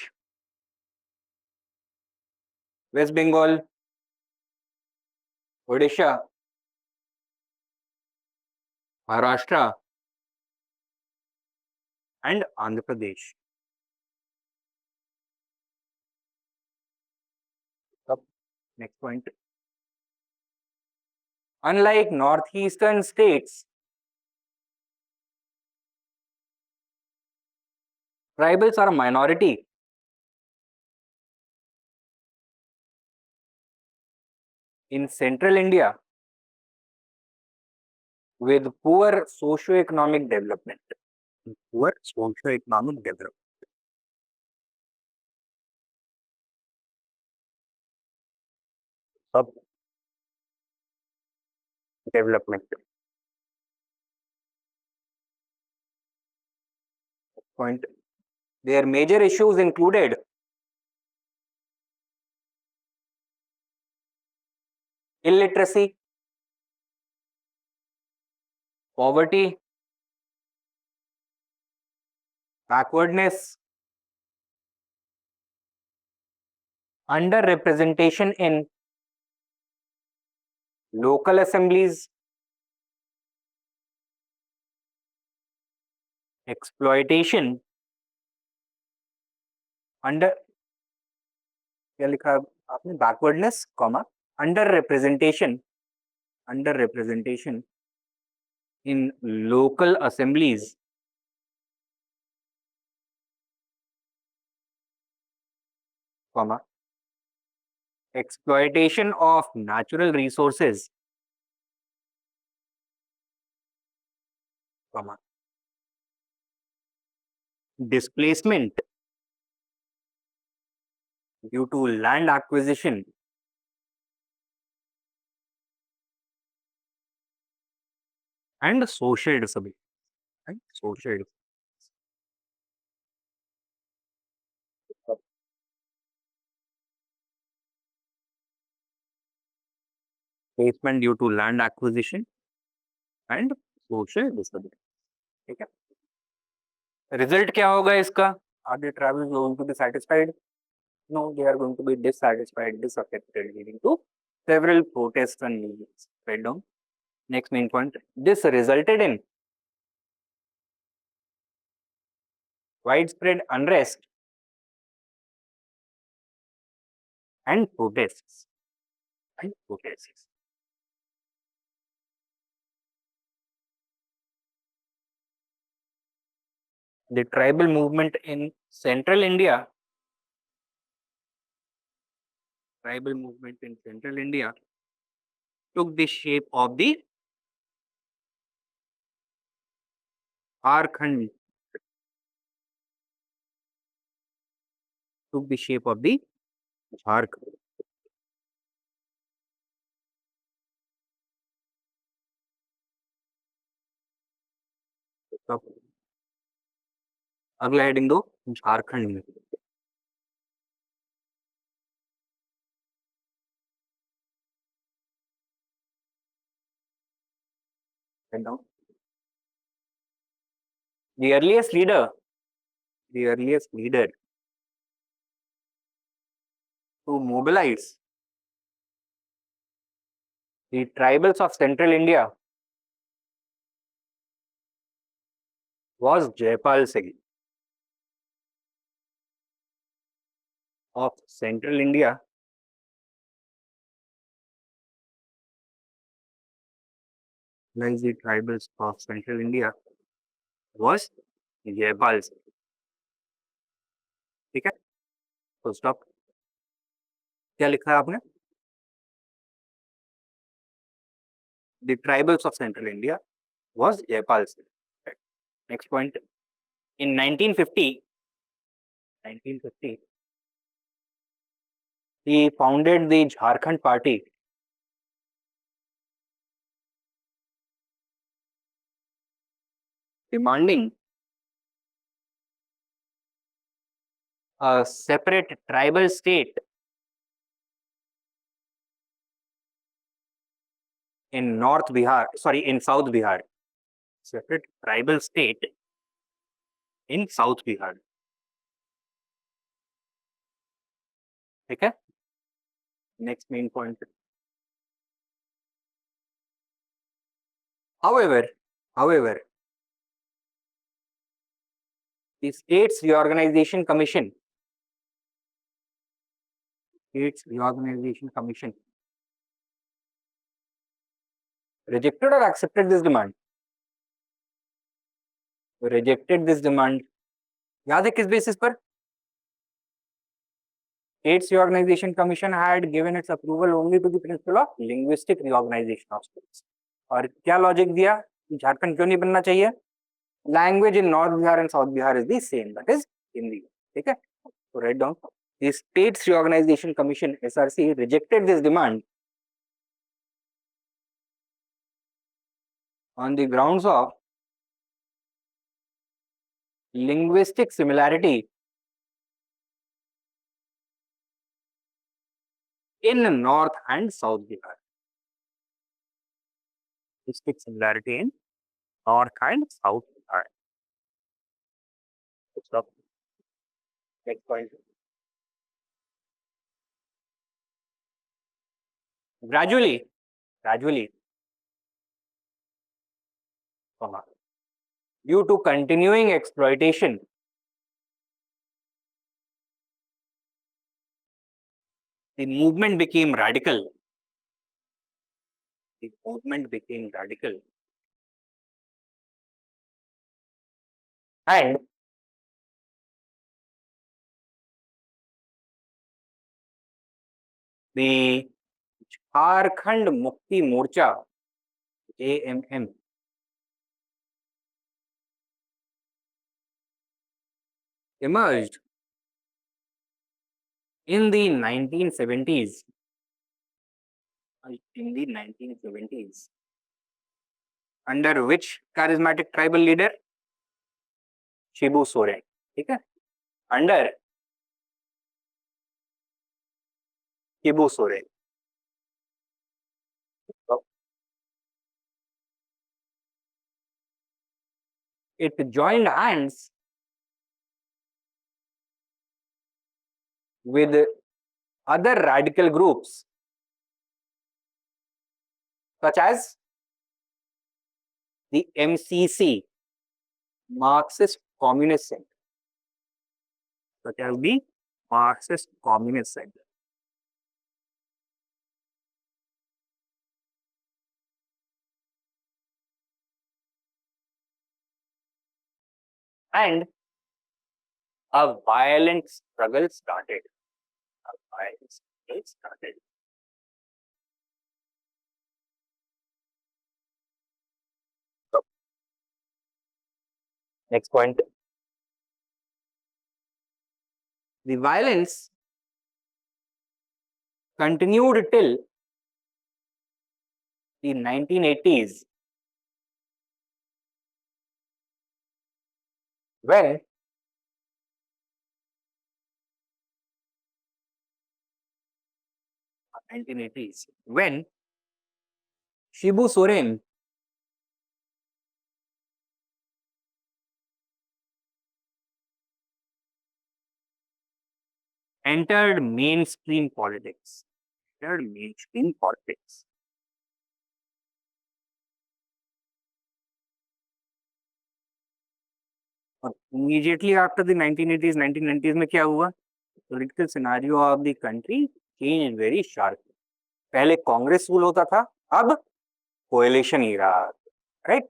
West Bengal, Odisha, Maharashtra, and Andhra Pradesh. Next point. Unlike northeastern states, tribals are a minority in central India with poor socio-economic development. Poor socio-economic development. Sub development. Point. Their major issues included illiteracy, poverty, backwardness, underrepresentation in local assemblies, exploitation, under क्या लिखा आपने backwardness, comma, underrepresentation in local assemblies, comma, exploitation of natural resources, comma, displacement due to land acquisition, and social disability. Right? Social disability. displacement due to land acquisition and social disability. ठीक है, result क्या होगा इसका? Are the travelers going to be satisfied? No, they are going to be dissatisfied, disaffected, leading to several protests and movements. Write down. Next main point. This resulted in widespread unrest and protests. And protests. The tribal movement in central India. Tribal movement in central India took the shape of the Jharkhand. Took the shape of the Jharkhand. अगला heading दो, झारखंड में. The earliest leader to mobilize the tribals of central India was Jaipal Singh of central India. Like the tribals of central India was Jaipal Singh. ठीक है, तो stop. क्या लिखा है आपने? The tribals of central India was Jaipal Singh. Right. Next point. In 1950, he founded the Jharkhand Party, demanding a separate tribal state in South Bihar. Separate tribal state in South Bihar. ठीक है, next main point. However, the States Reorganization Commission rejected or accepted this demand? Rejected this demand. याद है किस basis पर? States Reorganization Commission had given its approval only to the principle of linguistic reorganization of states. और क्या logic दिया? झारखंड क्यों नहीं बनना चाहिए? Language in North Bihar and South Bihar is the same, that is Hindi. ठीक है, so write down. The States Reorganization Commission (SRC) rejected this demand on the grounds of linguistic similarity in North and South Bihar. Linguistic similarity in North and South Bihar. Stop. Next point. Gradually, due to continuing exploitation, the movement became radical. And the Jharkhand Mukti Morcha (JMM) emerged in the 1970s. Under which charismatic tribal leader? Shibu Soren. ठीक है, under Shibu Soren. it joined hands with other radical groups such as the MCC, Marxist Communist Center, such as the Marxist Communist Center. And a violent struggle started. A violent struggle started. So, next point. The violence continued till the 1980s, when 1980s, when Shibu Soren entered mainstream politics. Entered mainstream politics. और immediately after the 1980s, 1990s में क्या हुआ? Political scenario of the country changed very sharply. पहले Congress rule होता था, अब coalition era, right?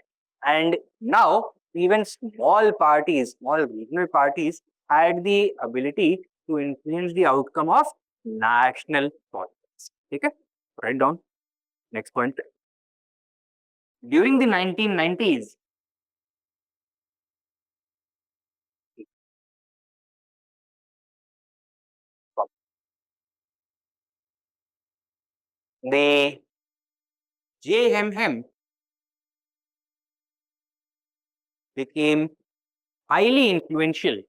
And now even small parties, small regional parties had the ability to influence the outcome of national politics. ठीक है? Write down. Next point. During the 1990s, the JMM became highly influential,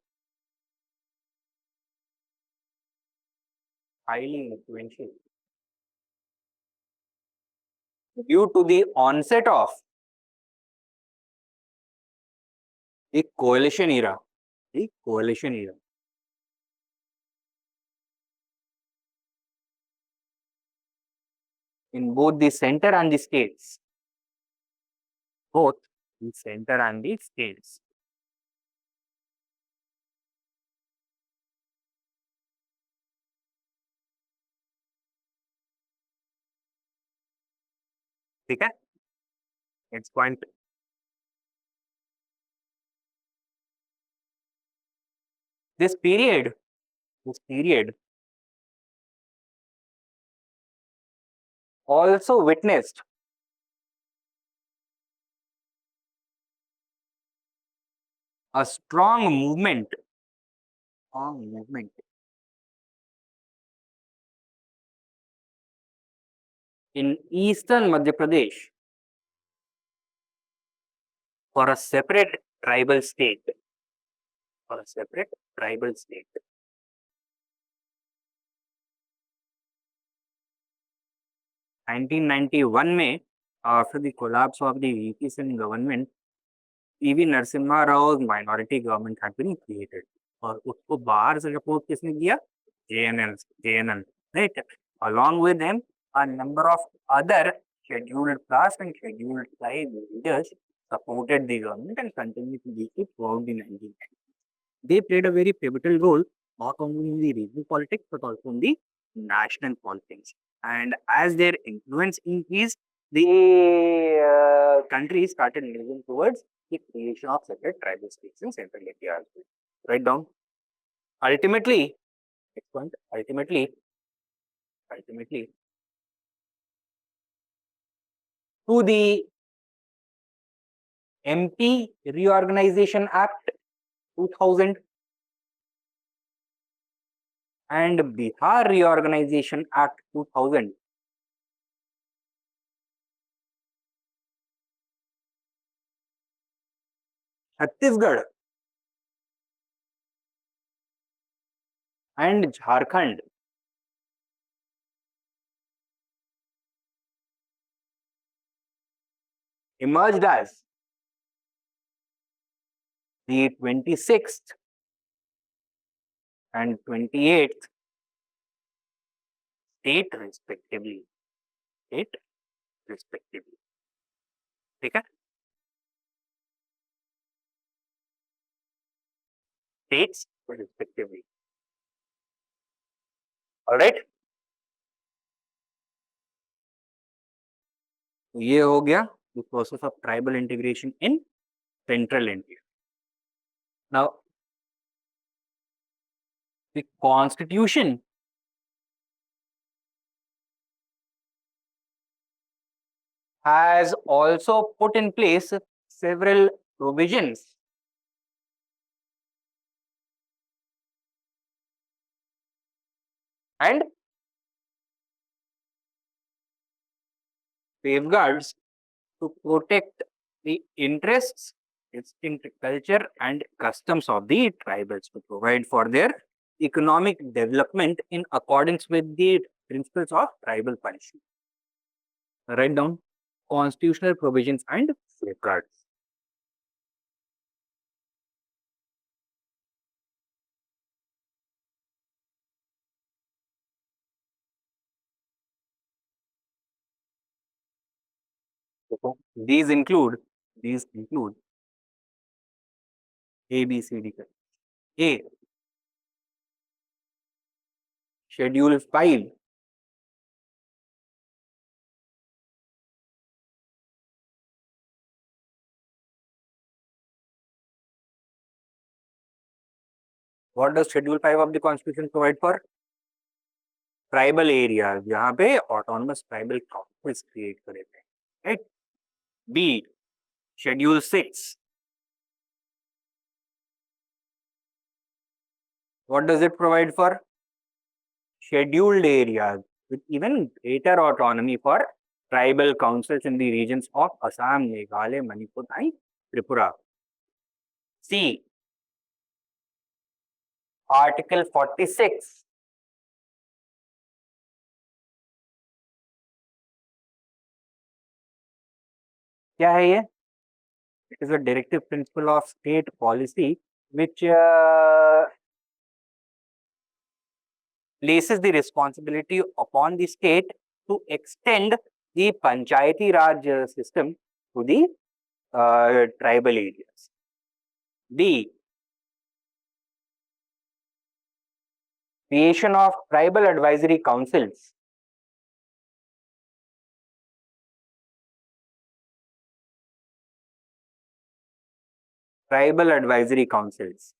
due to the onset of the coalition era. The coalition era. In both the center and the states. Both the center and the states. ठीक है? Next point. This period also witnessed a strong movement in eastern Madhya Pradesh for a separate tribal state. 1991 में, after the collapse of the VP government, PV Narasimha Rao minority government had been created, और उसको बाहर से support किसने किया? JNN, right? along with them a number of other scheduled caste and scheduled tribe leaders supported the government and continued to do so throughout the 1990s. They played a very pivotal role not only in the regional politics but also in the national politics. And as their influence increased, the country started moving towards the creation of separate tribal states in Central India. Write down. Ultimately, next point. Ultimately, to the MP Reorganization Act 2000 and Bihar Reorganization Act 2000, Chhattisgarh and Jharkhand emerged as the 26th and 28th state respectively. State respectively. ठीक है? States respectively. Alright? ये हो गया the process of tribal integration in central India. Now, the constitution has also put in place several provisions and safeguards to protect the interests, instinct culture and customs of the tribals, to provide for their economic development in accordance with the principles of tribal punishment. Write down constitutional provisions and safeguards. These include A, B, C, D. A. Schedule 5. What does Schedule 5 of the Constitution provide for? Tribal areas, जहाँ पे autonomous tribal councils create करे थे. Right? B. Schedule 6. What does it provide for? Scheduled areas with even greater autonomy for tribal councils in the regions of Assam, Meghalaya, Manipur and Tripura. C. Article 46. क्या है ये? It is a directive principle of state policy which places the responsibility upon the state to extend the Panchayati Raj system to the tribal areas. D. Creation of tribal advisory councils. Tribal advisory councils.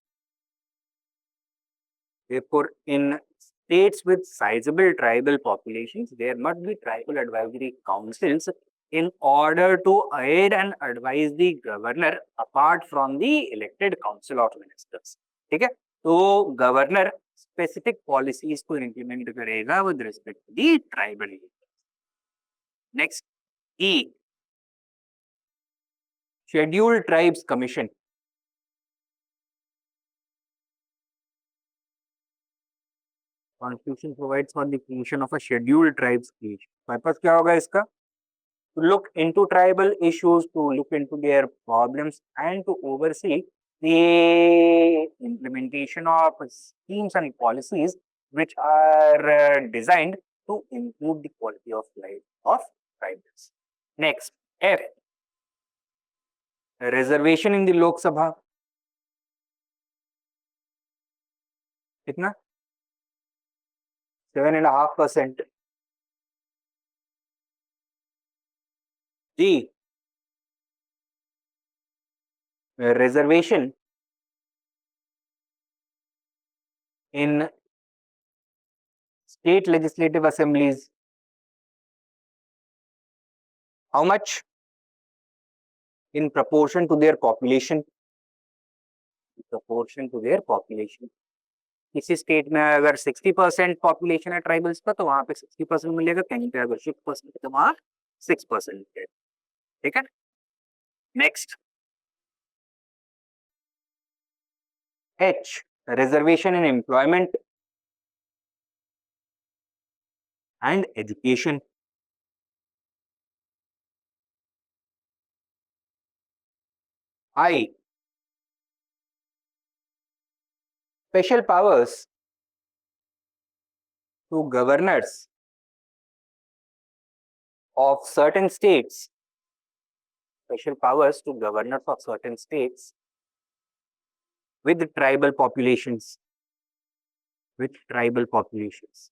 Therefore, in states with sizable tribal populations, there must be tribal advisory councils in order to aid and advise the governor apart from the elected council of ministers. ठीक है? तो governor specific policies को implement करेगा with respect to the tribal areas. Next, E. Scheduled Tribes Commission. Constitution provides for the creation of a scheduled tribes commission. Purpose क्या होगा इसका? To look into tribal issues, to look into their problems, and to oversee the implementation of schemes and policies which are designed to improve the quality of life of tribals. Next, F. Reservation in the Lok Sabha. कितना? 7.5%. D. Reservation in state legislative assemblies. How much? In proportion to their population. In proportion to their population. किसी state में अगर 60% population है tribals का तो वहां पे 60% मिलेगा, कहीं पे अगर 6% है तो वहां 6% है. ठीक है? Next, H. Reservation in employment and education. I. special powers to governors of certain states, special powers to governors of certain states with tribal populations, with tribal populations.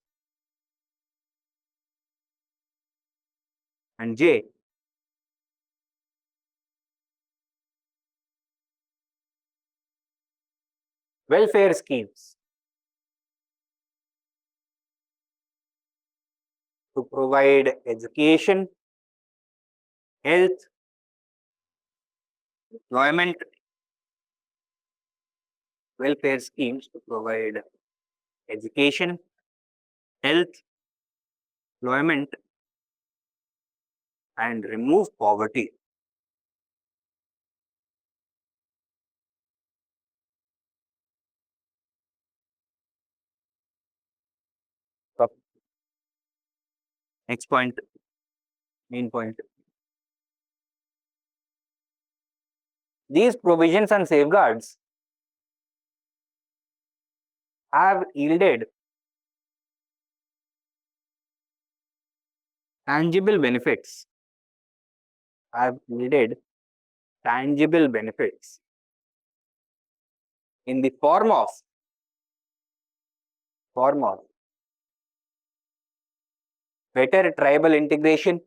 And J, welfare schemes to provide education, health, employment, welfare schemes to provide education, health, employment, and remove poverty. Stop. Next point, main point. These provisions and safeguards have yielded tangible benefits, have yielded tangible benefits in the form of better tribal integration,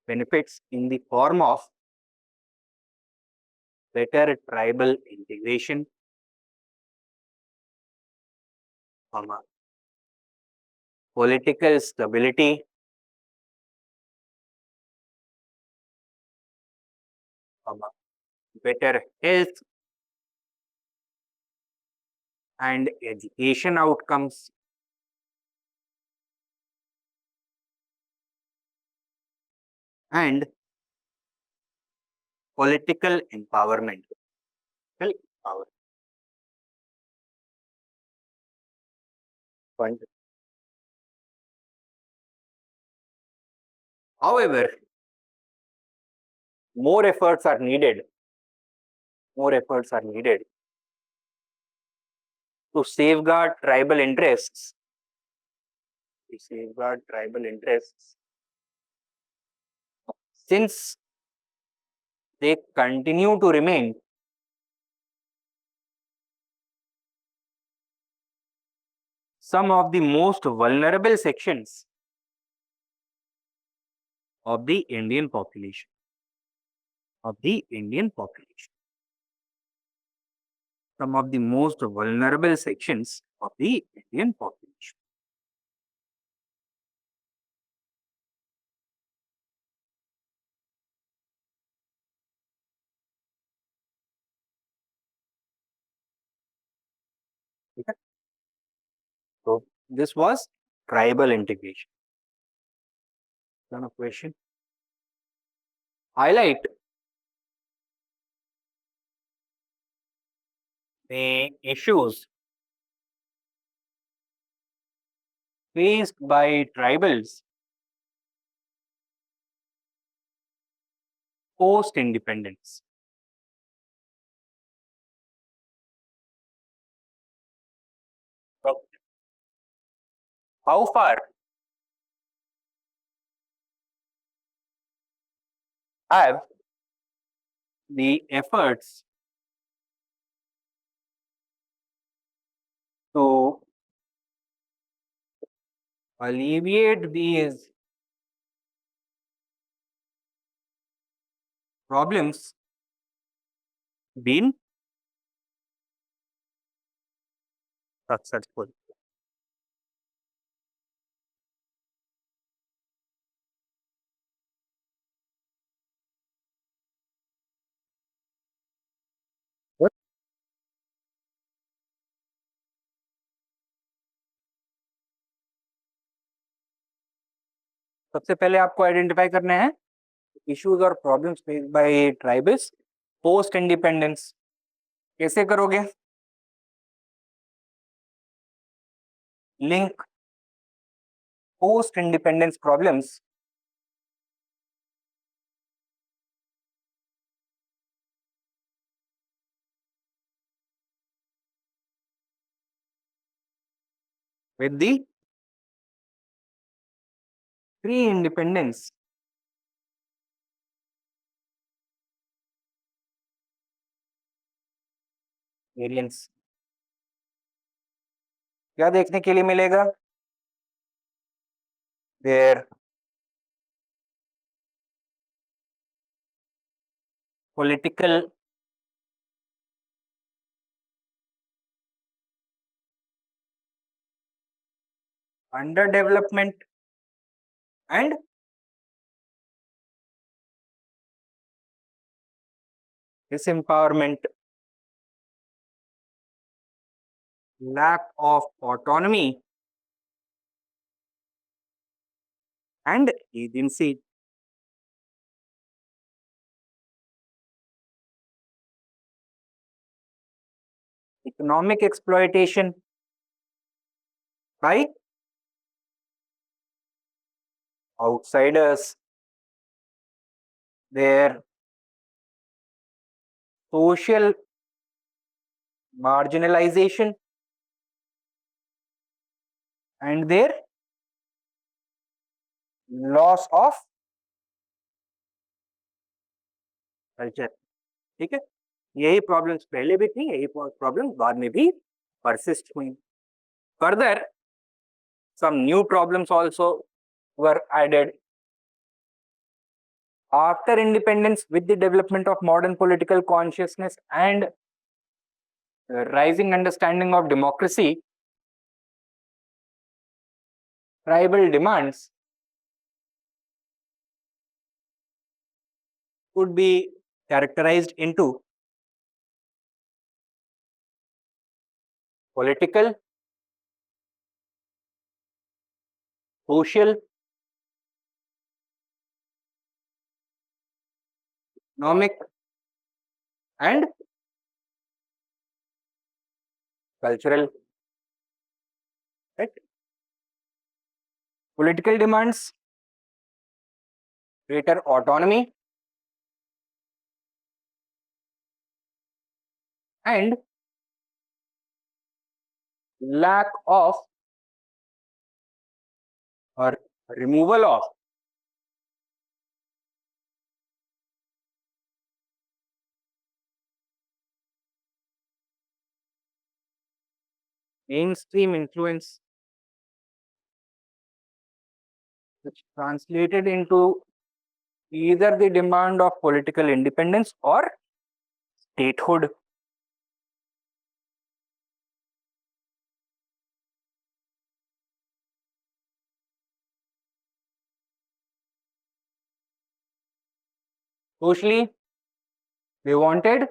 benefits in the form of better tribal integration, political stability, better health and education outcomes, and political empowerment. Point. However, more efforts are needed. More efforts are needed to safeguard tribal interests. To safeguard tribal interests, since they continue to remain some of the most vulnerable sections of the Indian population. Of the Indian population. Some of the most vulnerable sections of the Indian population. Okay. So this was tribal integration. Now question. Highlight the issues faced by tribals post independence. How far have the efforts to alleviate these problems been successful? What? सबसे पहले आपको identify करना है issues और problems faced by tribals post independence. कैसे करोगे? Link post independence problems with the pre-independence variance. क्या देखने के लिए मिलेगा? Their political underdevelopment and disempowerment, lack of autonomy and agency. Economic exploitation by outsiders, their social marginalization and their loss of culture. ठीक है, यही प्रॉब्लम्स पहले भी थी, यही प्रॉब्लम्स बाद में भी persist हुई. Further, some new problems also were added after independence with the development of modern political consciousness and rising understanding of democracy. Tribal demands could be characterized into political, social, economic and cultural. Right? Political demands, greater autonomy and lack of or removal of mainstream influence, which translated into either the demand of political independence or statehood. Socially, they wanted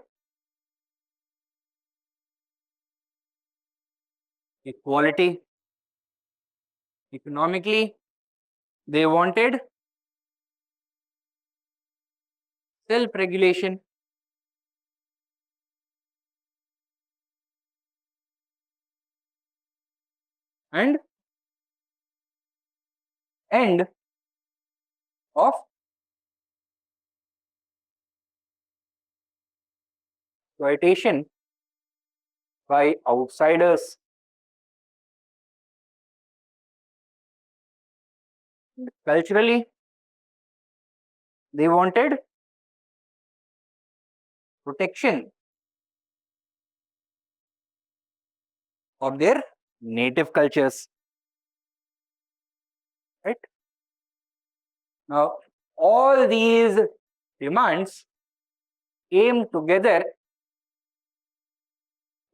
equality. Economically, they wanted self-regulation. And end of exploitation by outsiders. Culturally, they wanted protection of their native cultures. Right? Now, all these demands came together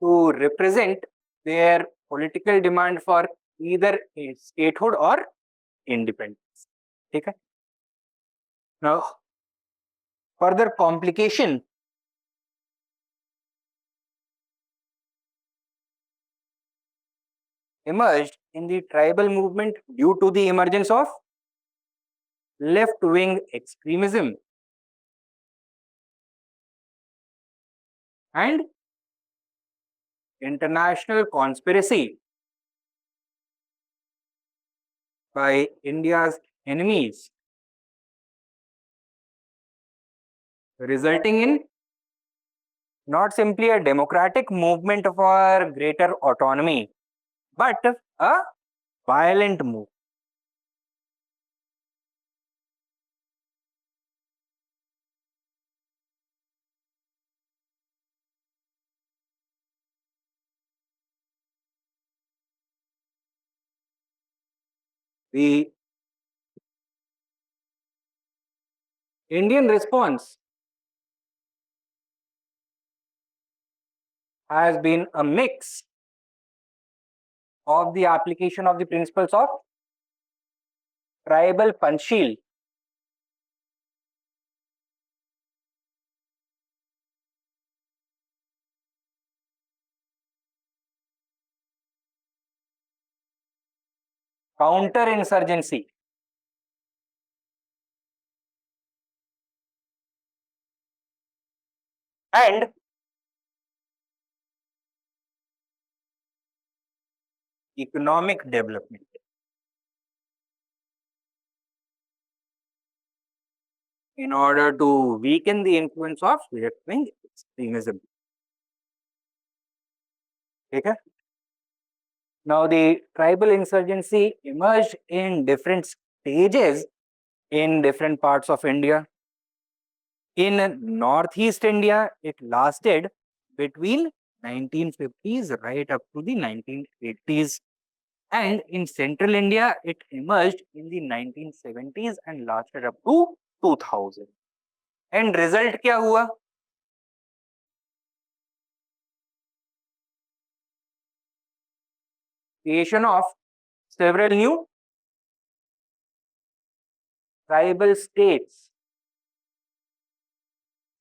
to represent their political demand for either a statehood or independence. Okay? Now, further complication emerged in the tribal movement due to the emergence of left-wing extremism and international conspiracy by India's enemies, resulting in not simply a democratic movement for greater autonomy, but a violent move. The Indian response has been a mix of the application of the principles of tribal Panchsheel, counter-insurgency, and economic development. In order to weaken the influence of left-wing extremism. Okay? Now, the tribal insurgency emerged in different stages in different parts of India. In Northeast India, it lasted between 1950s right up to the 1980s. And in Central India, it emerged in the 1970s and lasted up to 2000. And result क्या हुआ? Creation of several new tribal states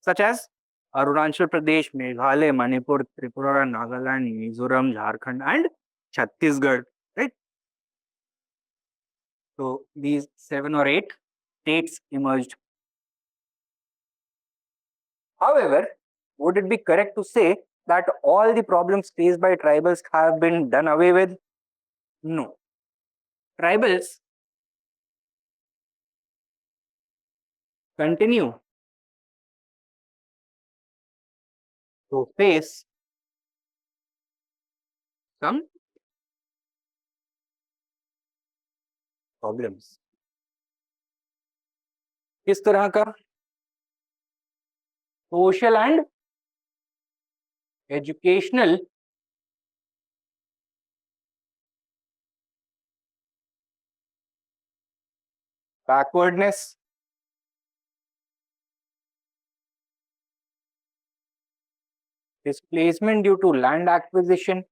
such as Arunachal Pradesh, Meghalaya, Manipur, Tripura, Nagaland, Mizoram, Jharkhand, and Chhattisgarh. Right? So these 7 or 8 states emerged. However, would it be correct to say that all the problems faced by tribals have been done away with? No. Tribals continue to face some problems. किस तरह का? Social and educational backwardness, displacement due to land acquisition,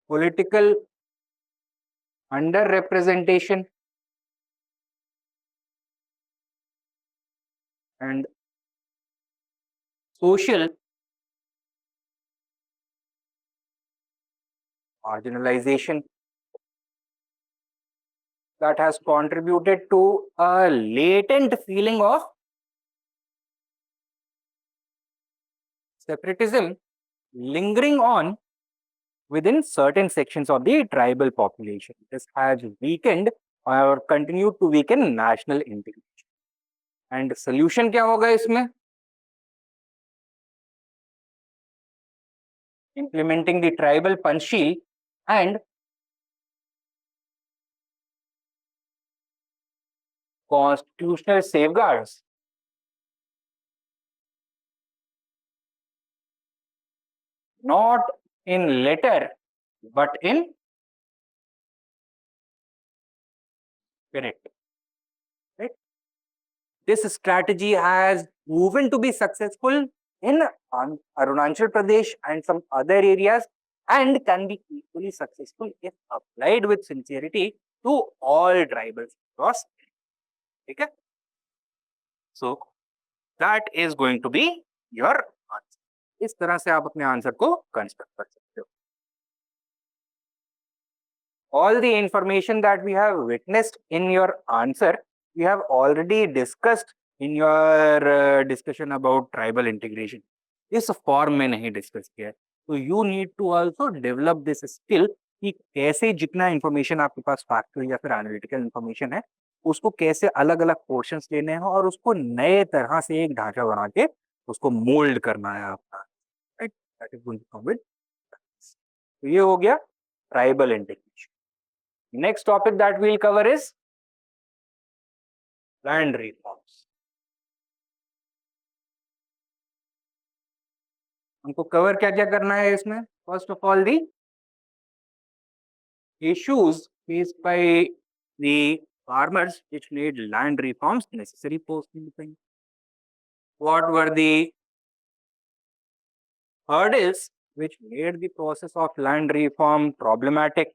political underrepresentation, and social marginalization that has contributed to a latent feeling of separatism lingering on within certain sections of the tribal population. This has weakened or continued to weaken national integration. And solution क्या होगा इसमें? Implementing the tribal Panchsheel and constitutional safeguards. Not in letter, but in spirit. Right? This strategy has proven to be successful in Arunachal Pradesh and some other areas, and can be equally successful if applied with sincerity to all tribals across. Okay? So that is going to be your answer. इस तरह से आप अपने answer को construct कर सकते हो. All the information that we have witnessed in your answer, we have already discussed in your discussion about tribal integration. इस फॉर्म में नहीं डिस्कस किया है. तो you need to also develop this skill कि कैसे जितना इंफॉर्मेशन आपके पास फैक्चुअल या फिर एनालिटिकल इंफॉर्मेशन है उसको कैसे अलग अलग पोर्शंस लेने हैं और उसको नए तरह से एक ढांचा बना के उसको मोल्ड करना है आपका. Right? That is going to come with तो ये हो गया tribal integration. Next topic that we'll cover is land reforms. हमको कवर क्या क्या करना है इसमें? First of all the issues faced by the farmers which made land reforms necessary post independence. What were the hurdles which made the process of land reform problematic?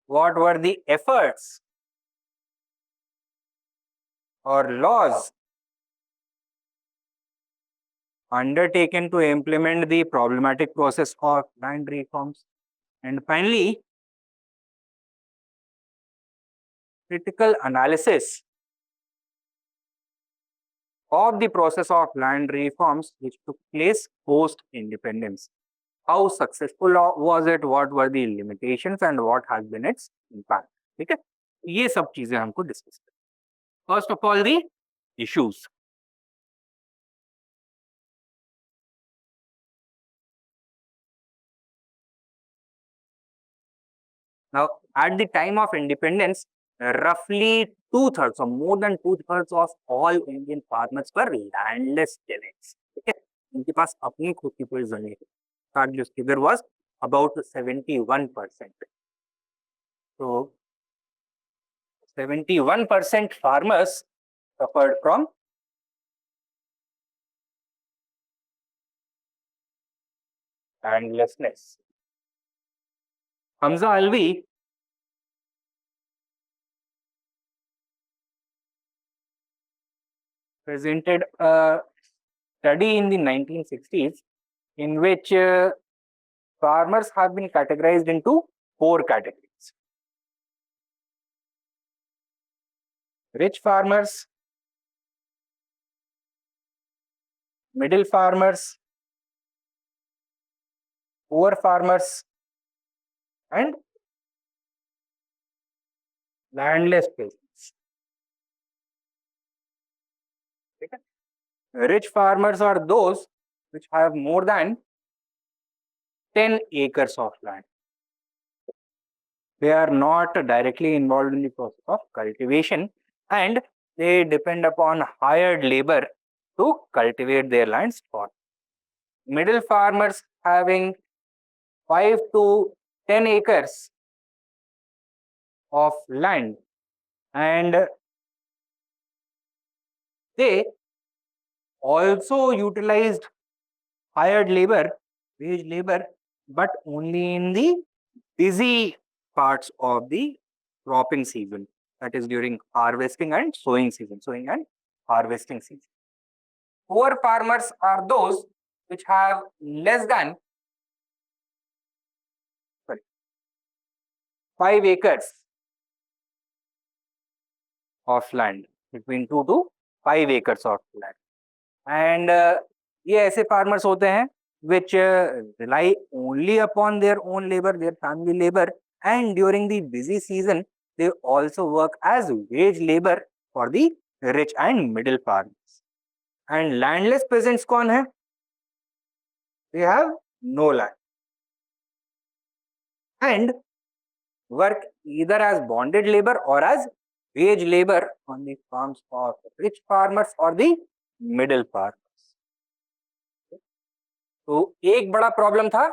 What were the efforts or laws undertaken to implement the problematic process of land reforms? And finally, critical analysis of the process of land reforms which took place post independence. How successful was it? What were the limitations and what has been its impact? ठीक है, ये सब चीजें हमको discuss करें। First of all the issues. Now, at the time of independence, roughly two-thirds or more than two-thirds of all Indian farmers were landless tenants. ठीक है, उनके पास अपनी खुद की कोई जमीन था। This figure was about 71%. So 71% farmers suffered from landlessness. Hamza Alvi presented a study in the 1960s in which farmers have been categorized into 4 categories: rich farmers, middle farmers, poor farmers, and landless peasants. Okay? Rich farmers are those which have more than 10 acres of land. They are not directly involved in the process of cultivation and they depend upon hired labor to cultivate their lands for. Middle farmers having 5 to 10 acres of land and they also utilized hired labor, wage labor, but only in the busy parts of the cropping season, that is during harvesting and sowing season, sowing and harvesting season. Poor farmers are those which have less than 5 acres of land, between 2 to 5 acres of land. And ये ऐसे farmers होते हैं which rely only upon their own labor, their family labor, and during the busy season they also work as wage labor for the rich and middle farmers. And landless peasants कौन है? They have no land and work either as bonded labor or as wage labor on the farms of rich farmers or the middle farmers. तो एक बड़ा problem था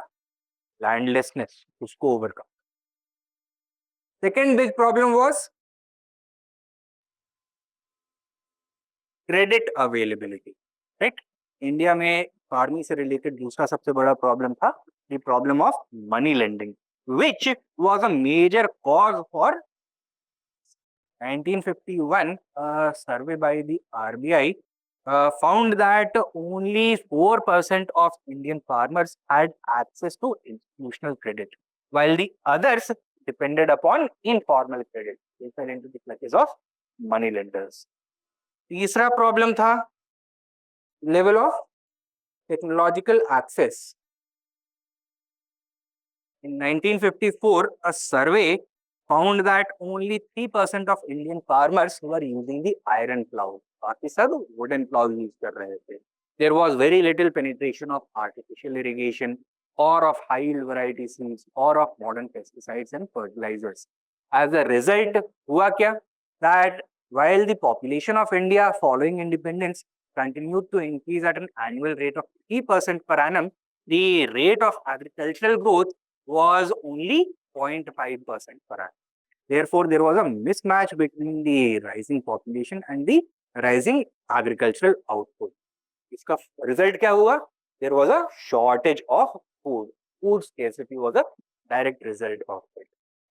लैंडलेसनेस, उसको overcome. Second big problem was credit availability. Right, India में farming से related दूसरा सबसे बड़ा प्रॉब्लम था the problem of money lending, which was a major cause for 1951 survey by the RBI found that only 4% of Indian farmers had access to institutional credit, while the others depended upon informal credit. They fell into the clutches of money lenders. तीसरा problem था level of technological access. In 1954, a survey found that only 3% of Indian farmers were using the iron plow. बाकी सब wooden plow use कर रहे थे. There was very little penetration of artificial irrigation. or of high yield variety seeds or of modern pesticides and fertilizers. As a result, हुआ क्या? That while the population of India following independence continued to increase at an annual rate of 3% per annum, the rate of agricultural growth was only 0.5% per annum. Therefore, there was a mismatch between the rising population and the rising agricultural output. इसका result क्या हुआ? There was a shortage of food. Food scarcity was a direct result of it.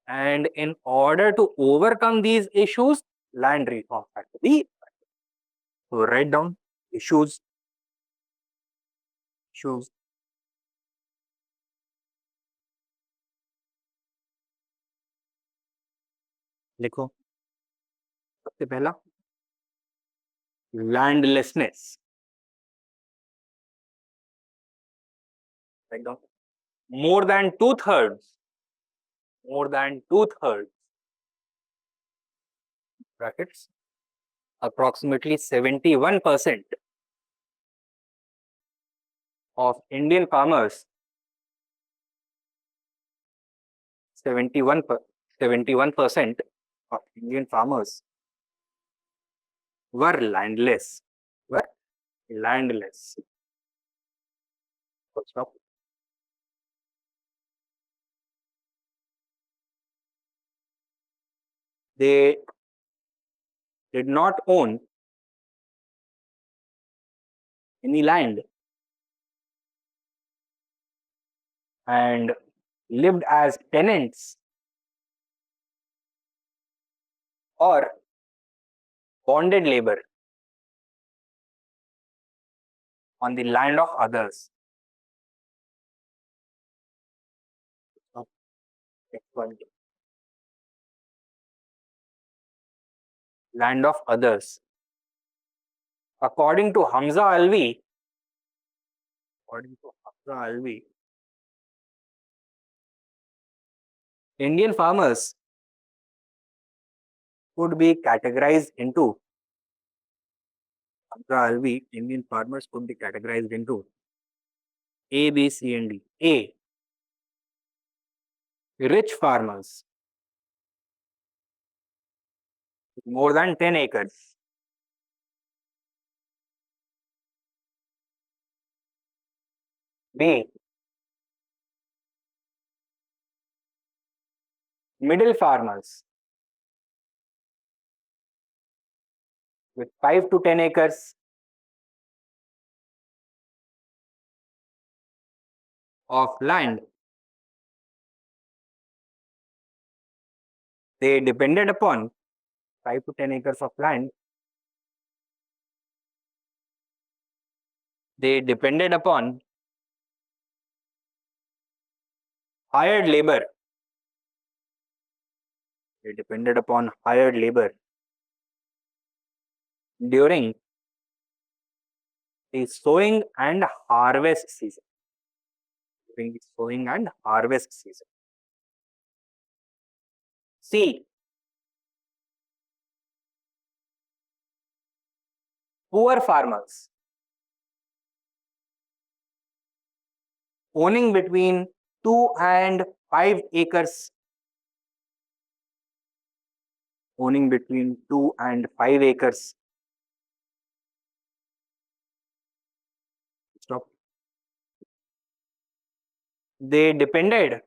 And in order to overcome these issues, land reform had to be. So write down issues. Issues. लिखो. सबसे पहला landlessness. Write down. More than two-thirds. More than two-thirds. Brackets. Approximately 71% of Indian farmers, 71% of Indian farmers were landless. Were landless. Full stop. They did not own any land and lived as tenants or bonded labor on the land of others. Next one. Land of others. According to Hamza Alvi, Indian farmers could be categorized into Indian farmers could be categorized into A, B, C, and D. A. Rich farmers, more than 10 acres. B. Middle farmers with 5 to 10 acres of land. They depended upon 5 to 10 acres of land. They depended upon hired labor. They depended upon hired labor during the sowing and harvest season. During the sowing and harvest season. C. Poor farmers owning between 2 and 5 acres. Owning between 2 and 5 acres. Stop. They depended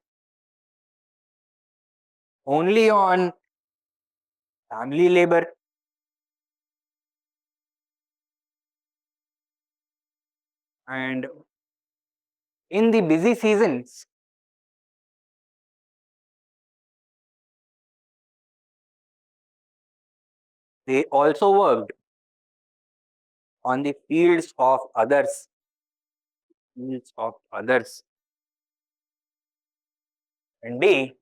only on family labor and in the busy seasons they also worked on the fields of others. And D.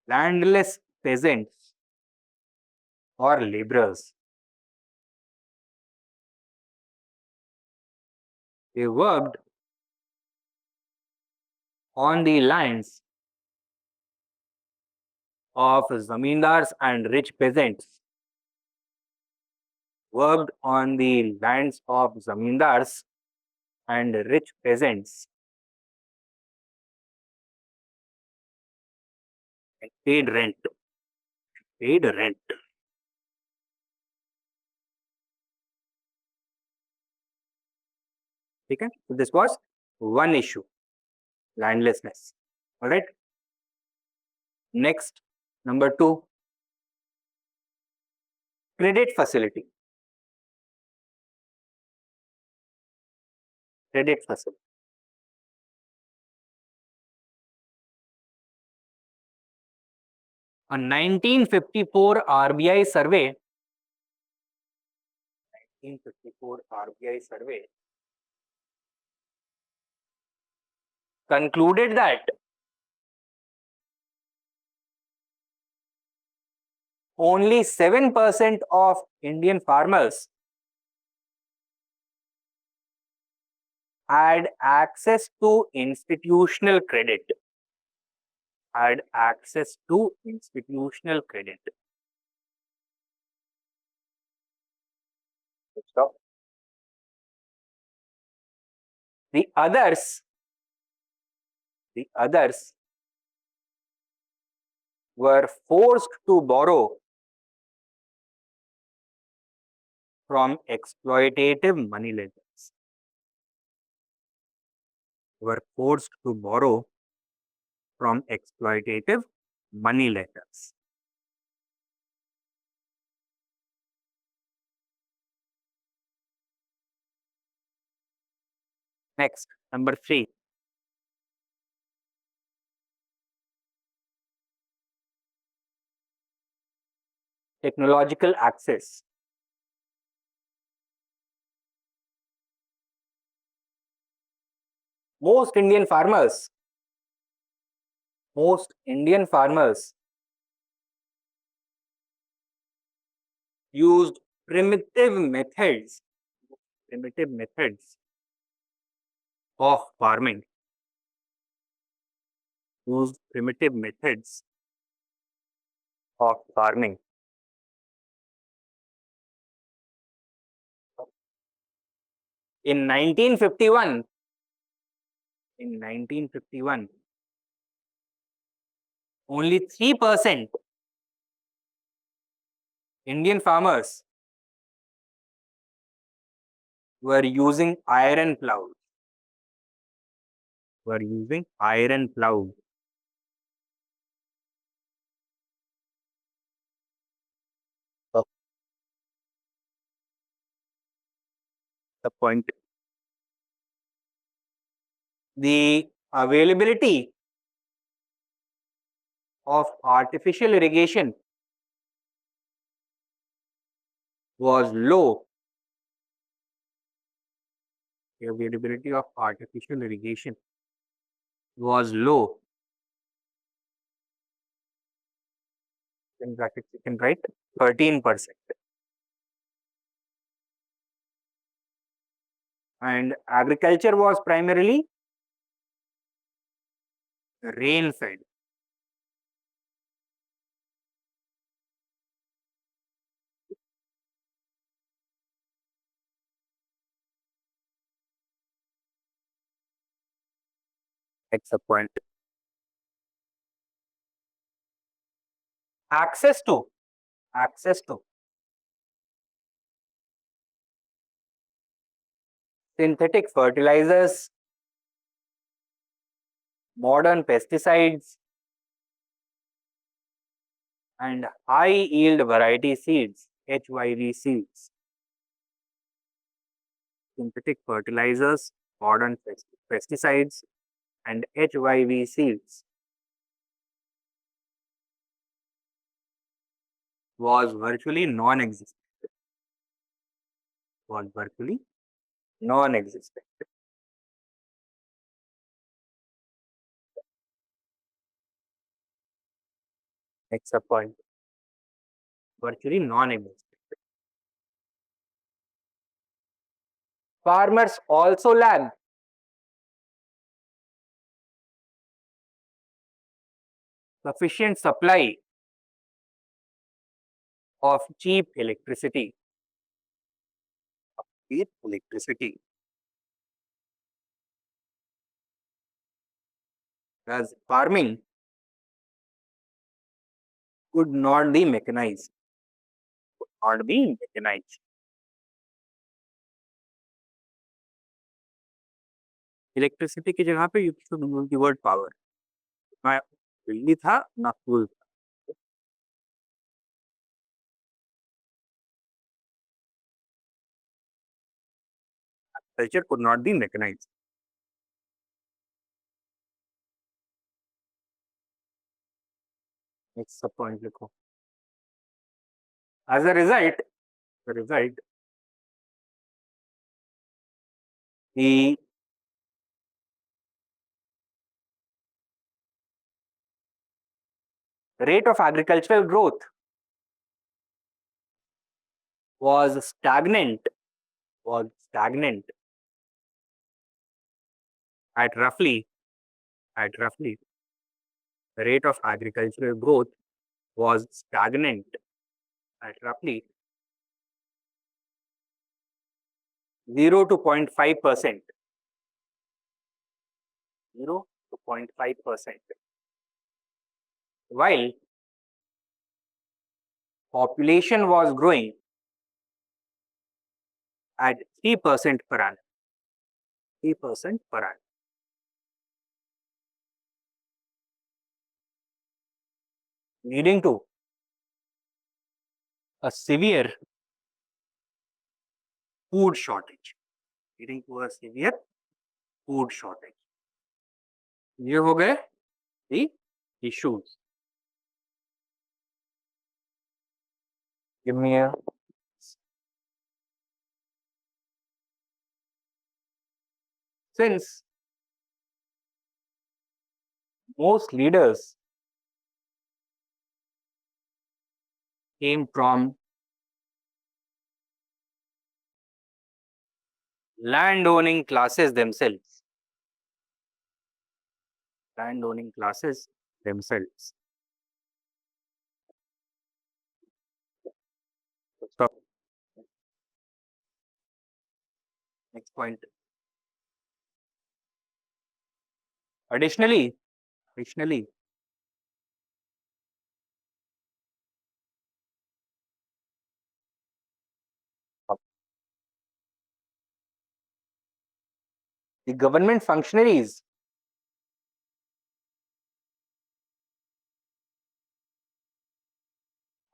Landless peasants or laborers. They worked on the lands of zamindars and rich peasants worked on the lands of zamindars and rich peasants and paid rent. Paid rent. Okay? So this was one issue, landlessness. All right. Next, number two, credit facility. Credit facility. A 1954 RBI survey, 1954 RBI survey concluded that only 7% of Indian farmers had access to institutional credit. Had access to institutional credit. Stop. The others were forced to borrow from exploitative moneylenders. Were forced to borrow from exploitative moneylenders. Next, number three. Technological access. Most Indian farmers used primitive methods of farming. Used primitive methods of farming. In 1951, only 3% Indian farmers were using iron plows. Oh, the point. The availability of artificial irrigation was low. The availability of artificial irrigation was low. In brackets, you can write 13%. And agriculture was primarily rain fed. That's the point. Access to synthetic fertilizers, modern pesticides, and high yield variety seeds, HYV seeds. Synthetic fertilizers, modern pesticides, and HYV seeds was virtually non-existent. Next point. Virtually non-existent. Farmers also lacked sufficient supply of cheap electricity. with electricity. As farming could not be mechanized. Not be mechanized. Electricity की जगह पे you should use the word power. ना बिजली था ना फूल. Culture could not be mechanized. Next sub point लिखो. As a result, the rate of agricultural growth was stagnant at roughly the rate of agricultural growth was stagnant at roughly 0 to 0.5%. 0 to 0.5%. While population was growing at 3% per annum. 3% per annum. Leading to a severe food shortage. Leading to a severe food shortage. ये हो गए the issues. Give me a since most leaders came from land-owning classes themselves. Land-owning classes themselves. Stop. Next point. Additionally, the government functionaries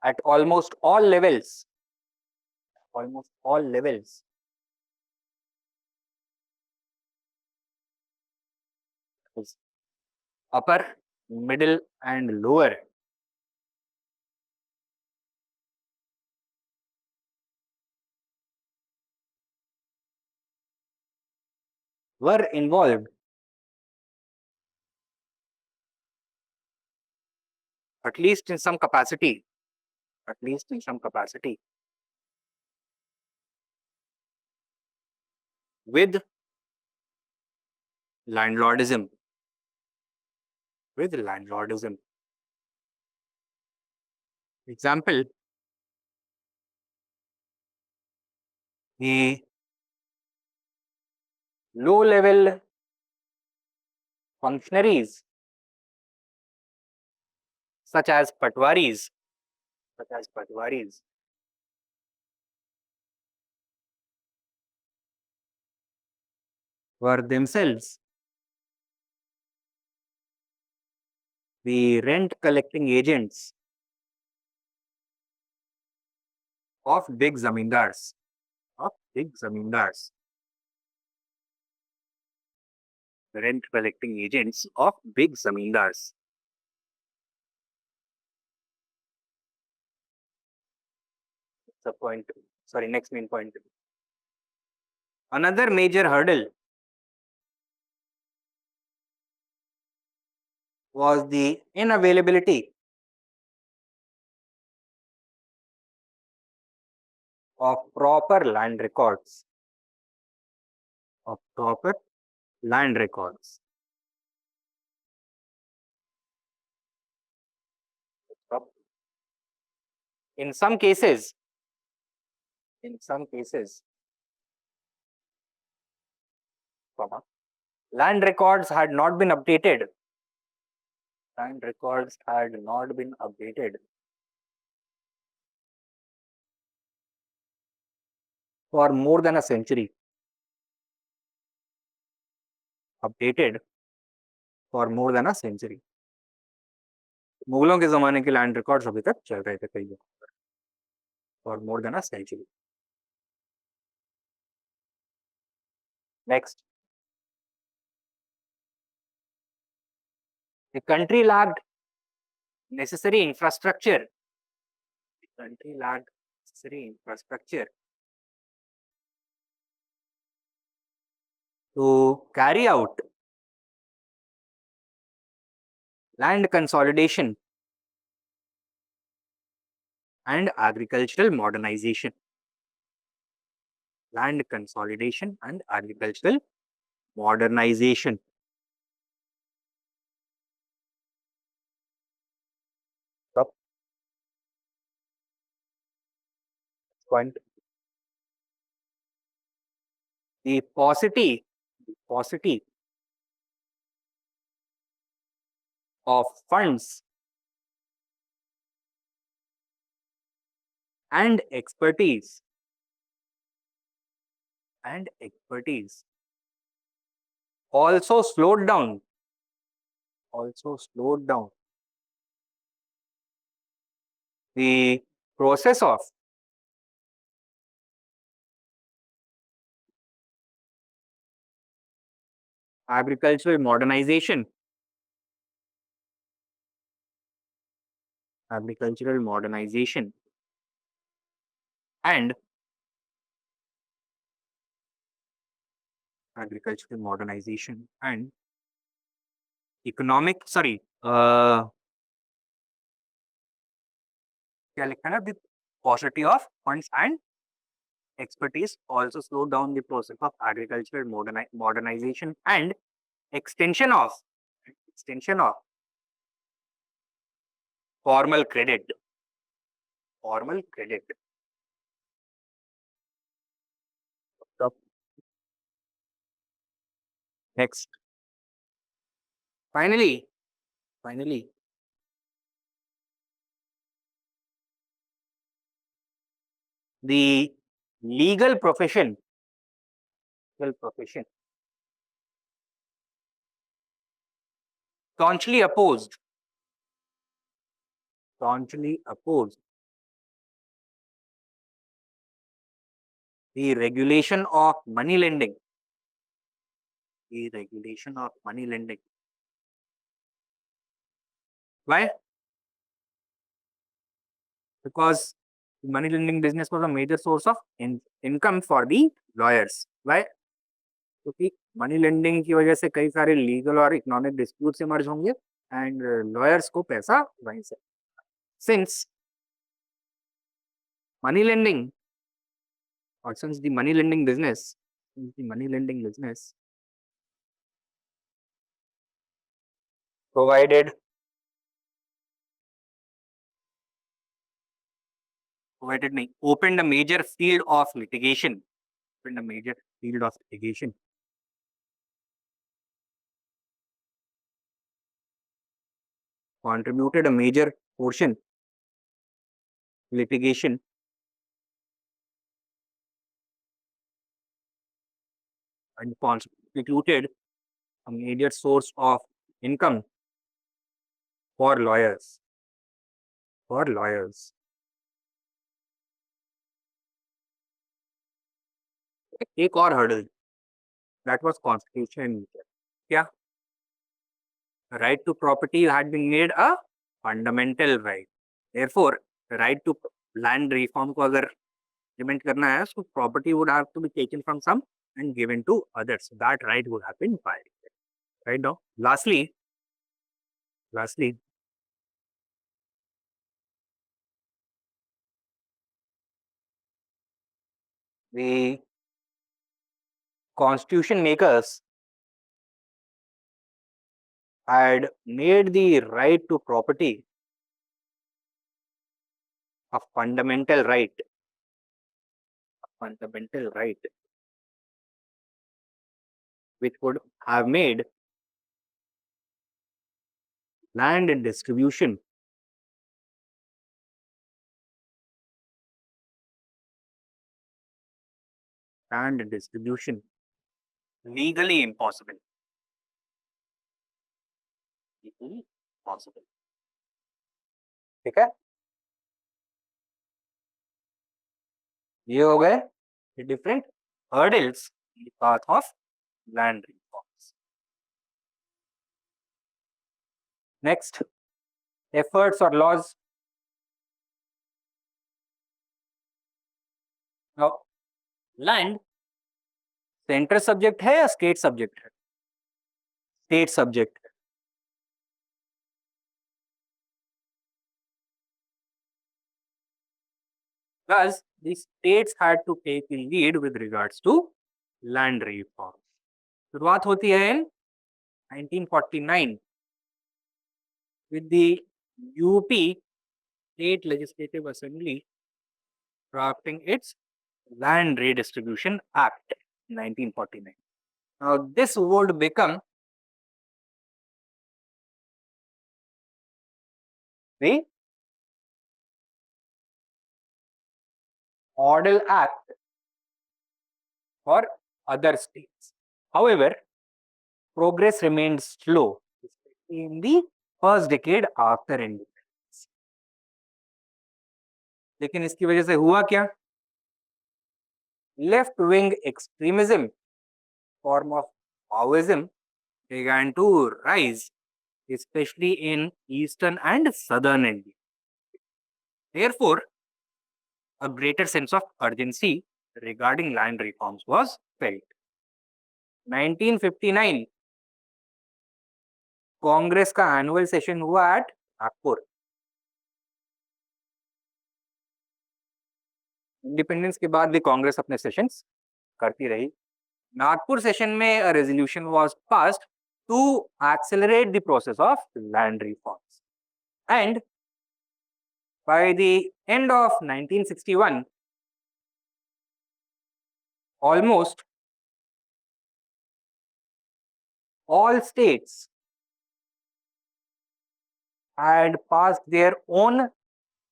at almost all levels, upper, middle, and lower, were involved at least in some capacity, with landlordism. Example, the low-level functionaries such as patwaris, were themselves the rent collecting agents of big zamindars. The rent collecting agents of big zamindars. The point. Sorry, next main point. Another major hurdle was the inavailability of proper land records. In some cases, comma. Land records had not been updated. Land records had not been updated for more than a century. Updated for more than a century. मुगलों के जमाने के land records अभी तक चल रहे थे कई जगहों पर for more than a century. Next, the country lacked necessary infrastructure. The country lacked necessary infrastructure to carry out land consolidation and agricultural modernization. Land consolidation and agricultural modernization. Top point. The paucity of funds and expertise also slowed down the process of agricultural modernization and agricultural modernization and economic क्या लिखा है ना, the paucity of funds and expertise also slowed down the process of agricultural modernization and extension of formal credit. Top. Next, finally the legal profession staunchly opposed the regulation of money lending. Why? Because money lending business was a major source of income for the lawyers. Why? क्योंकि money lending की वजह से कई सारे legal और economic disputes emerge होंगे and lawyers को पैसा वहीं से. Since money lending or since the money lending business provided opened a major field of litigation, contributed a major portion litigation and constituted a major source of income for lawyers. एक और hurdle that was constitutional in nature. क्या? Right to property had been made a fundamental right. Therefore, right to land reform को अगर implement करना है, so property would have to be taken from some and given to others. So that right would have been violated. Right now, lastly, the constitution makers had made the right to property a fundamental right. which would have made land distribution legally impossible. Legally possible. ठीक है, ये हो गए the different hurdles in the path of land reforms. Next, efforts or laws. Now, land central subject है या state subject है? State subject है. Thus, the states had to take the lead with regards to land reform. शुरुआत होती है in 1949 with the UP State Legislative Assembly drafting its Land Redistribution Act 1949. Now, this would become the Model Act for other states. However, progress remained slow, especially in the first decade after independence. लेकिन इसकी वजह से हुआ क्या? Left wing extremism, form of Maoism, began to rise, especially in eastern and southern India. Therefore, a greater sense of urgency regarding land reforms was felt. 1959 Congress का annual session हुआ eight Nagpur. Independence के बाद भी कांग्रेस अपने सेशंस करती रही. Nagpur session में a resolution was passed to accelerate the process of land reforms. And by the end of 1961, almost all states had passed their own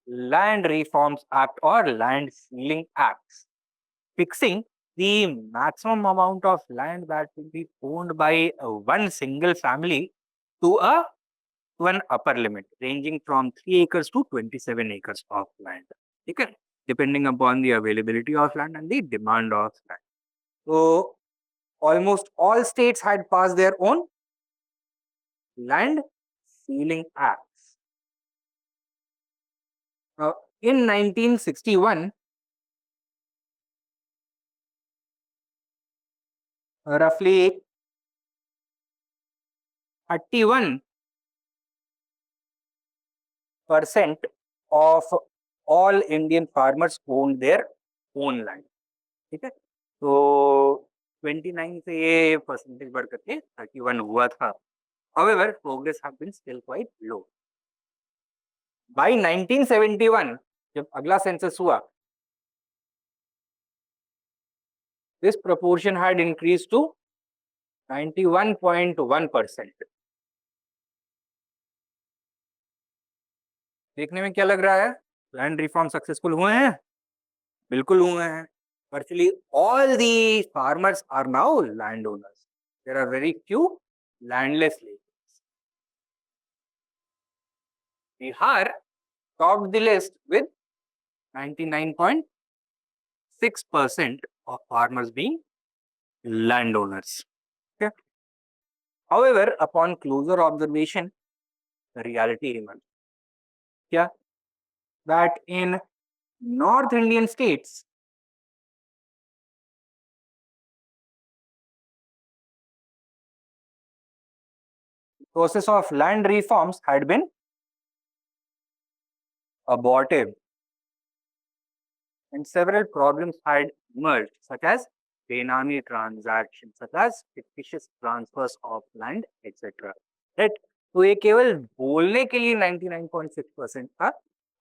Land Reforms Act or Land Sealing Acts, fixing the maximum amount of land that will be owned by one single family to an upper limit ranging from 3 acres to 27 acres of land. Okay? Depending upon the availability of land and the demand of land. So, almost all states had passed their own Land Sealing Acts. Now, in 1961, roughly 31% of all Indian farmers owned their own land. ठीक है, तो 29 से ये percentage बढ़ करके 31 हुआ था. However, progress has been still quite low. By 1971, जब अगला सेंसस हुआ, this proportion had increased to 91.1%. देखने में क्या लग रहा है? लैंड रिफॉर्म सक्सेसफुल हुए हैं? बिल्कुल हुए हैं. Virtually all the farmers are now landowners. There are very few landless laborers. Bihar topped the list with 99.6% of farmers being landowners. Okay. However, upon closer observation, the reality emerged. Yeah, that in North Indian states, the process of land reforms had been abortive, and several problems had emerged, such as Benami transactions, such as fictitious transfers of land, etc. Right? तो ये केवल बोलने के लिए 99.6% था,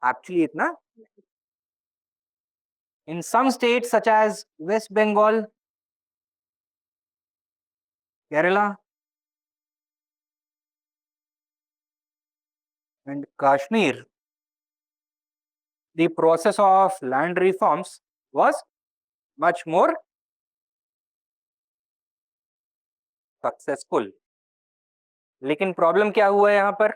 actually इतना. In some states such as West Bengal, Kerala, and Kashmir, the process of land reforms was much more successful. लेकिन problem क्या हुआ है यहाँ पर,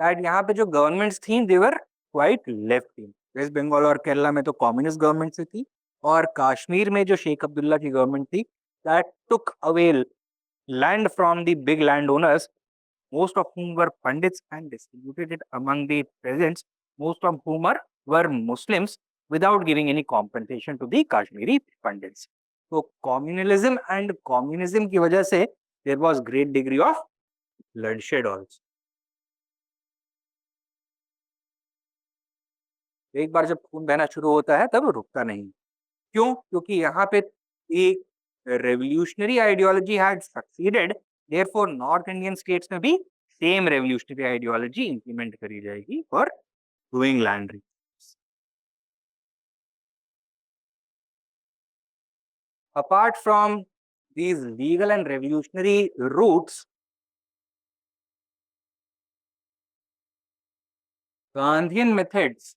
दैट यहाँ पे जो गवर्नमेंट्स थी देवर क्वाइट लेफ्ट थी. वेस्ट बंगाल और केरला में तो कम्युनिस्ट गवर्नमेंट से थी, और कश्मीर में जो शेख अब्दुल्ला की गवर्नमेंट थी that took away land from the big land owners, most of whom were Pandits, and distributed it among the peasants, most of whom were Muslims, without giving any compensation to the Kashmiri Pandits. So communalism and communism की वजह से there was great degree of bloodshed also. एक बार जब खून बहना शुरू होता है तब रुकता नहीं. क्यों? क्योंकि यहाँ पे एक revolutionary ideology had succeeded, therefore North Indian states में भी same revolutionary ideology implement करी जाएगी for doing land reforms. Apart from these legal and revolutionary routes, Gandhian methods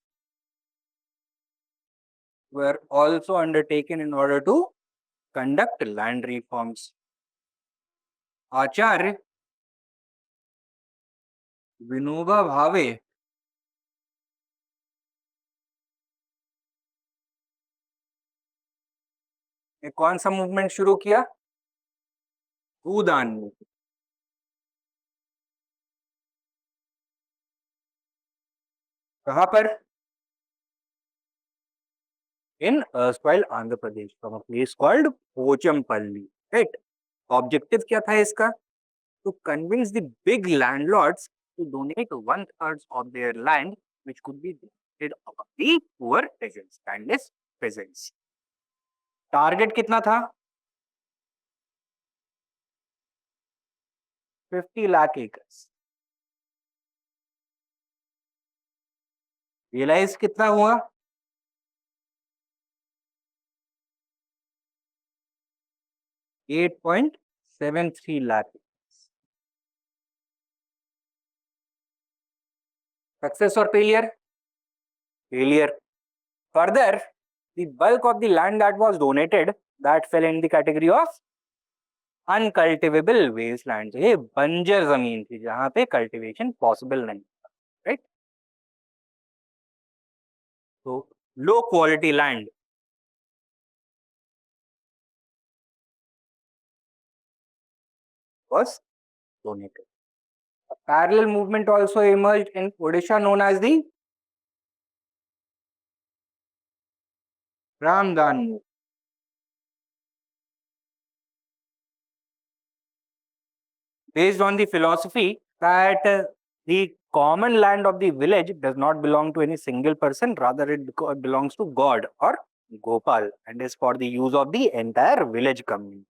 were also undertaken in order to conduct land reforms. Acharya Vinoba Bhave ने कौन सा movement शुरू किया? भूदान movement. कहां पर? In erstwhile Andhra Pradesh, from a place called Pochampalli. Right? Objective क्या था इसका? To convince the big landlords to donate 1/3 of their land, which could be donated of the poor peasants, landless peasants. Target कितना था? 50 lakh acres. Realise कितना हुआ? 8.73 lakh. Success और failure? Failure. Further, the bulk of the land that was donated that fell in the category of uncultivable wastelands. ये बंजर जमीन थी जहां पे कल्टीवेशन पॉसिबल नहीं, राइट? तो low quality land was donated. A parallel movement also emerged in Odisha known as the Ramdan movement. Based on the philosophy that the common land of the village does not belong to any single person, rather it belongs to God or Gopal, and is for the use of the entire village community.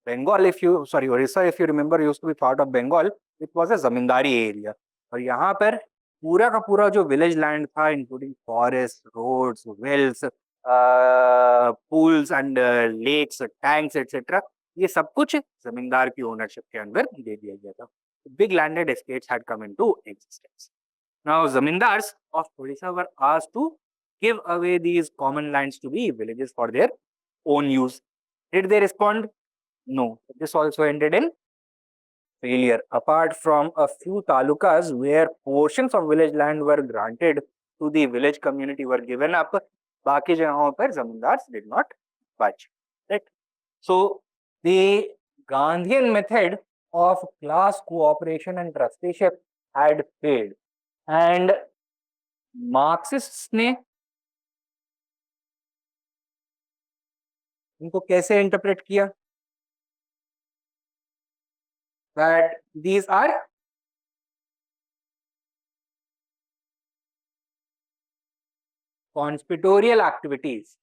Bengal, Orissa, if you remember, used to be part of Bengal. It was a zamindari area. और यहाँ पर पूरा का पूरा जो village land था, including forests, roads, wells, pools and lakes, tanks, etc. ये सब कुछ जमींदार की ओनरशिप के अंदर दे दिया गया था. Big landed estates had come into existence. Now, zamindars of Odisha were asked to give away these common lands to the villages for their own use. Did they respond? No. This also ended in failure. Apart from a few talukas where portions of village land were granted to the village community were given up, बाकी जगहों पर zamindars did not budge. Right? So, the Gandhian method of class cooperation and trusteeship had failed, and Marxists ने इनको कैसे interpret किया? That these are conspiratorial activities.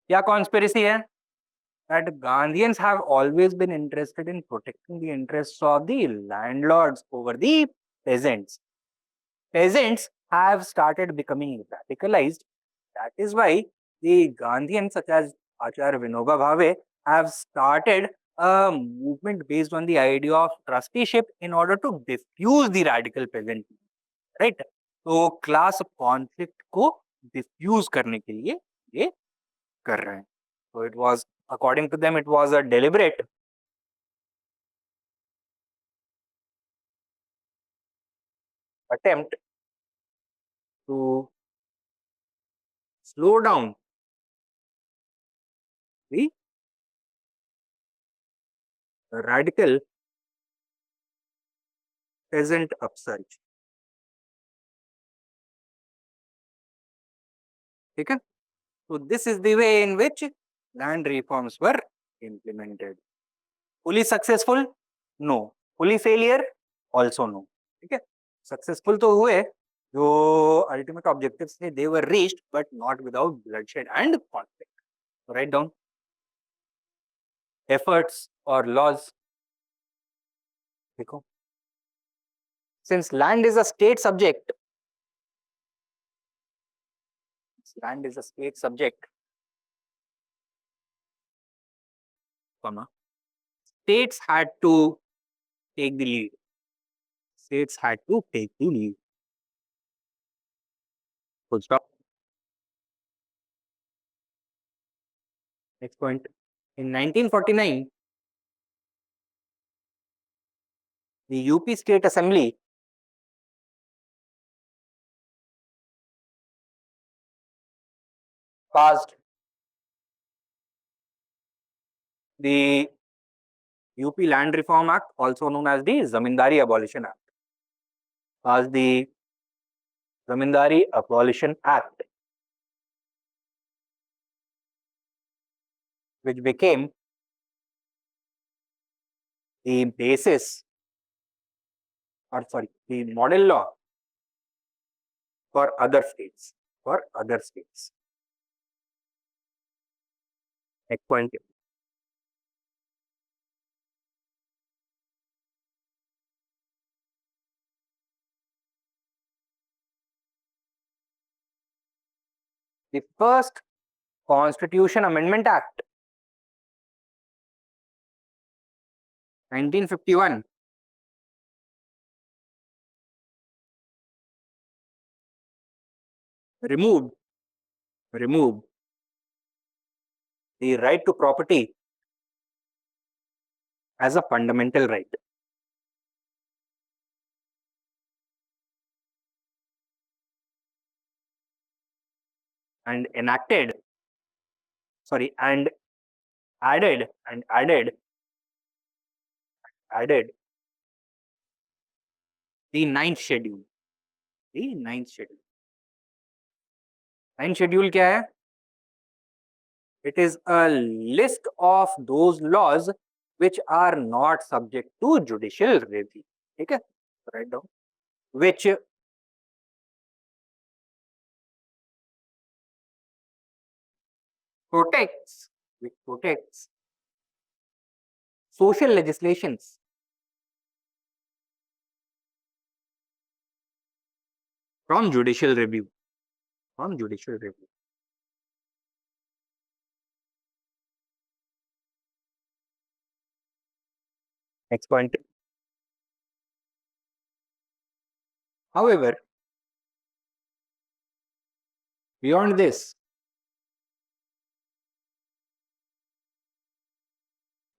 क्या conspiracy है? That Gandhians have always been interested in protecting the interests of the landlords over the peasants. Peasants have started becoming radicalized That is why the Gandhians such as Acharya Vinoba Bhave have started a movement based on the idea of trusteeship in order to diffuse the radical peasant, right? तो class conflict को diffuse करने के लिए ये कर रहे हैं. So it was, according to them, it was a deliberate attempt to slow down the radical peasant upsurge. Okay? So this is the way in which land reforms were implemented. Fully successful? No. Fully failure? Also no. ठीक है. Successful तो हुए, जो ultimate objectives थे, they were reached, but not without bloodshed and conflict. So write down efforts or laws. देखो, since land is a state subject, comma, states had to take the lead. States had to take the lead. Full stop. Next point. In 1949, the UP State Assembly passed the UP Land Reform Act, also known as the Zamindari Abolition Act. Passed the Zamindari Abolition Act, which became the basis, or sorry, the model law for other states. Next point. The first Constitution Amendment Act, 1951, removed the right to property as a fundamental right, and enacted, sorry, and added the ninth schedule. Ninth schedule क्या है? It is a list of those laws which are not subject to judicial review. ठीक है? Write down. Which protects social legislations from judicial review. Next point. However, beyond this,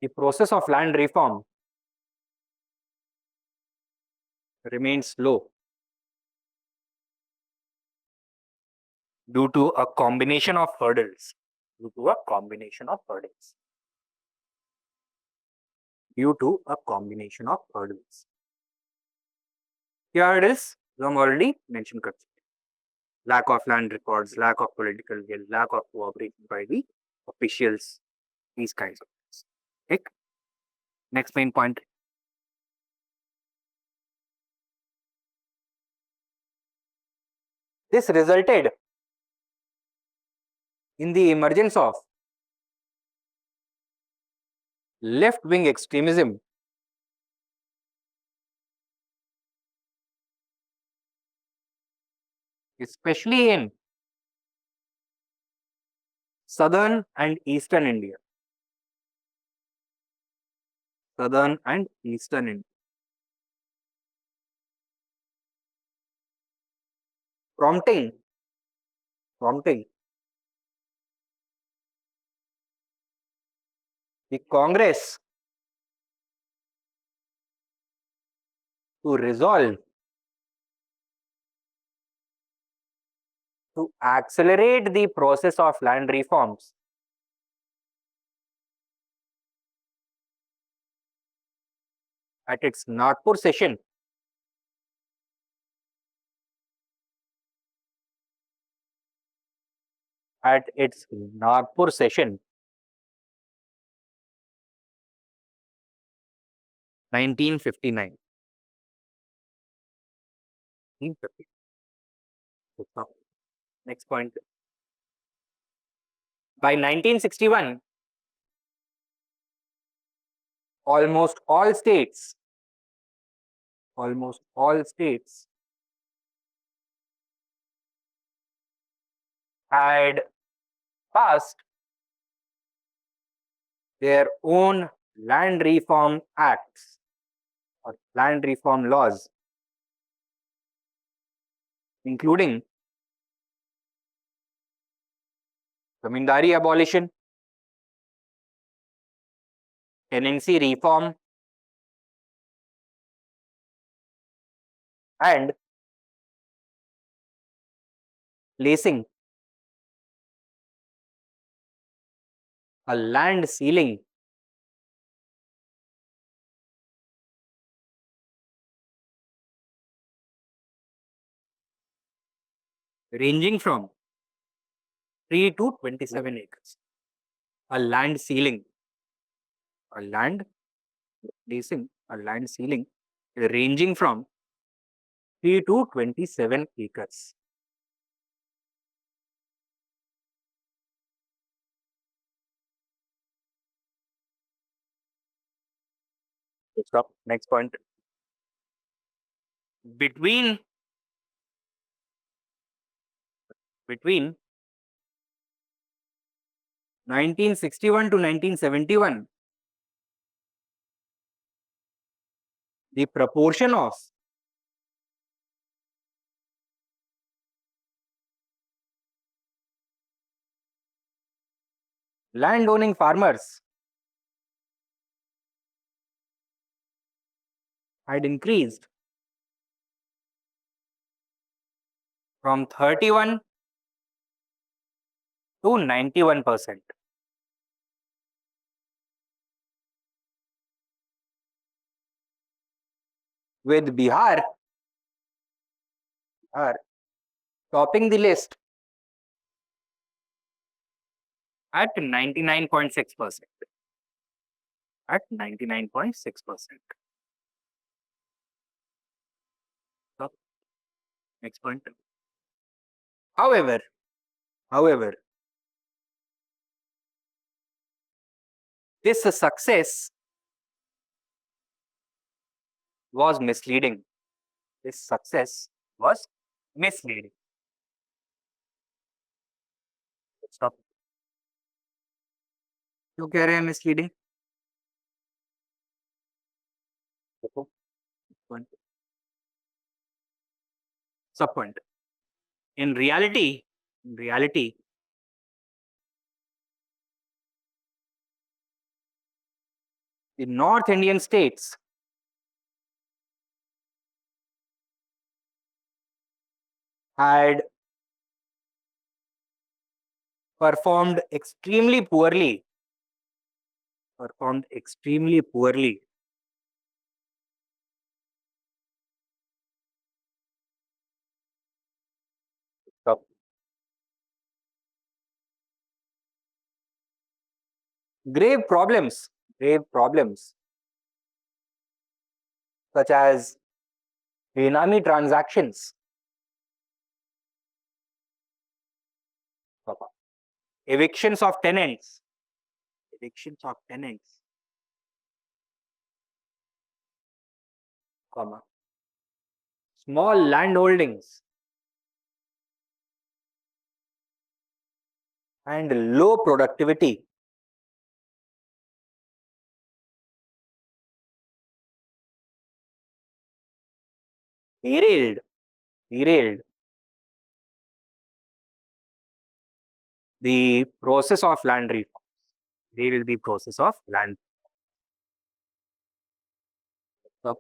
the process of land reform remains slow due to a combination of hurdles. क्या hurdles? जो हम already mention कर चुके हैं. Lack of land records, lack of political will, lack of cooperation by the officials, these kinds of things. Okay? Next main point. This resulted in the emergence of left-wing extremism, especially in Southern and Eastern India. Southern and Eastern India. Prompting. Prompting. The Congress to resolve to accelerate the process of land reforms at its Nagpur session. At its Nagpur session, 1959. 1950. Next point. By 1961, almost all states, almost all states had passed their own land reform acts or land reform laws, including zamindari abolition, tenancy reform, and placing a land ceiling ranging from 3 to 27 acres. A land ceiling, a land placing a land ceiling ranging from 3 to 27 acres. Stop. Next point. Between between 1961 to 1971, the proportion of landowning farmers had increased from 31 to 91%. With Bihar topping the list at 99.6%. At 99.6%. So, next point. However, however, this success was misleading. This success was misleading. Stop. क्यों कह रहे हैं misleading? देखो, point. Sub point. In reality, the North Indian states had performed extremely poorly. Performed extremely poorly. Stop. Grave problems such as Benami transactions, evictions of tenants, comma, small land holdings, and low productivity. Derailed, derailed the process of land reform. Derailed the process of land. Sub,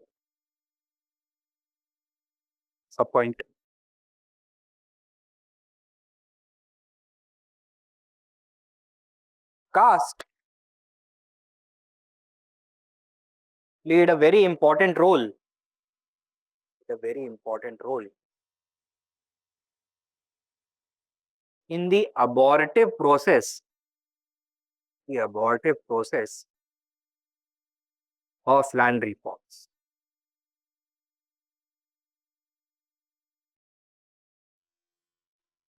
sub point. Caste played a very important role. A very important role in the abortive process of land reforms.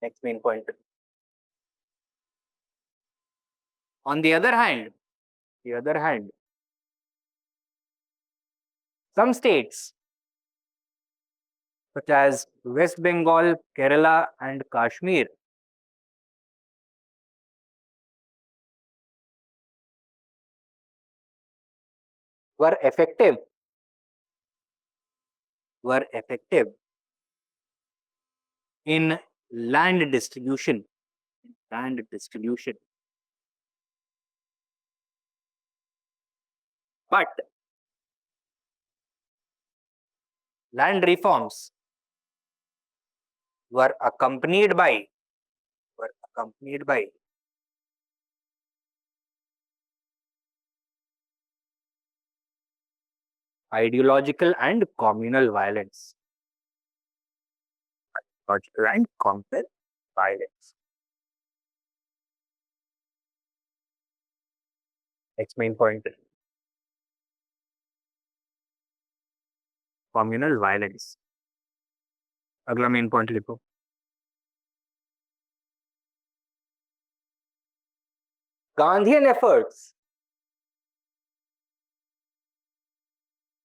Next main point. On the other hand, some states such as West Bengal, Kerala, and Kashmir were effective were effective in land distribution. Land distribution. But land reforms were accompanied by ideological and communal violence. Ideological and communal violence. Next main point. Communal violence. अगला main point लिखो. Gandhian efforts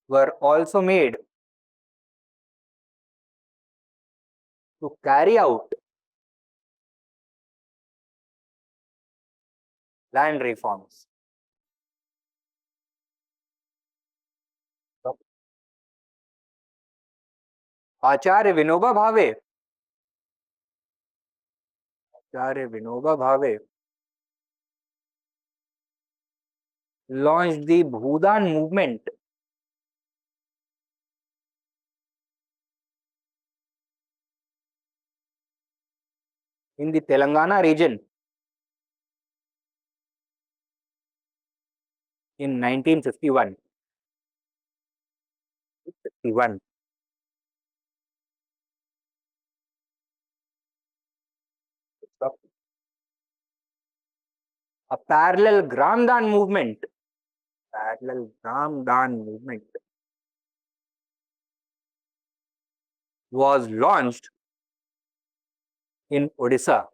were also made to carry out land reforms. Acharya Vinoba Bhave launched the Bhudan movement in the Telangana region in 1951. A parallel Gramdan movement was launched in Odisha.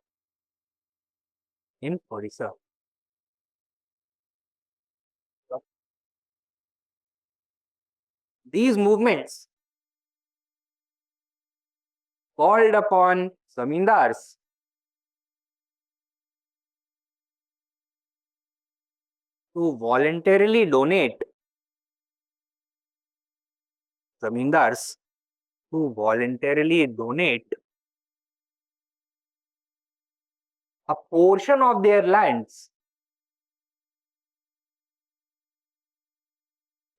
These movements called upon zamindars to voluntarily donate a portion of their lands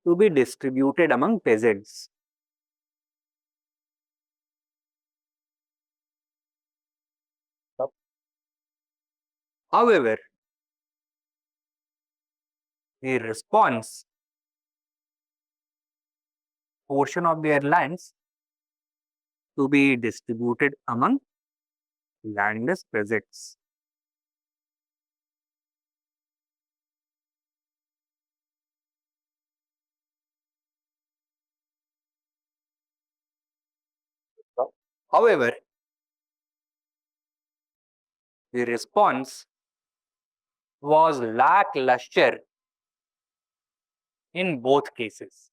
to be distributed among peasants. However, the response portion of their lands to be distributed among landless peasants. However, the response was lackluster in both cases.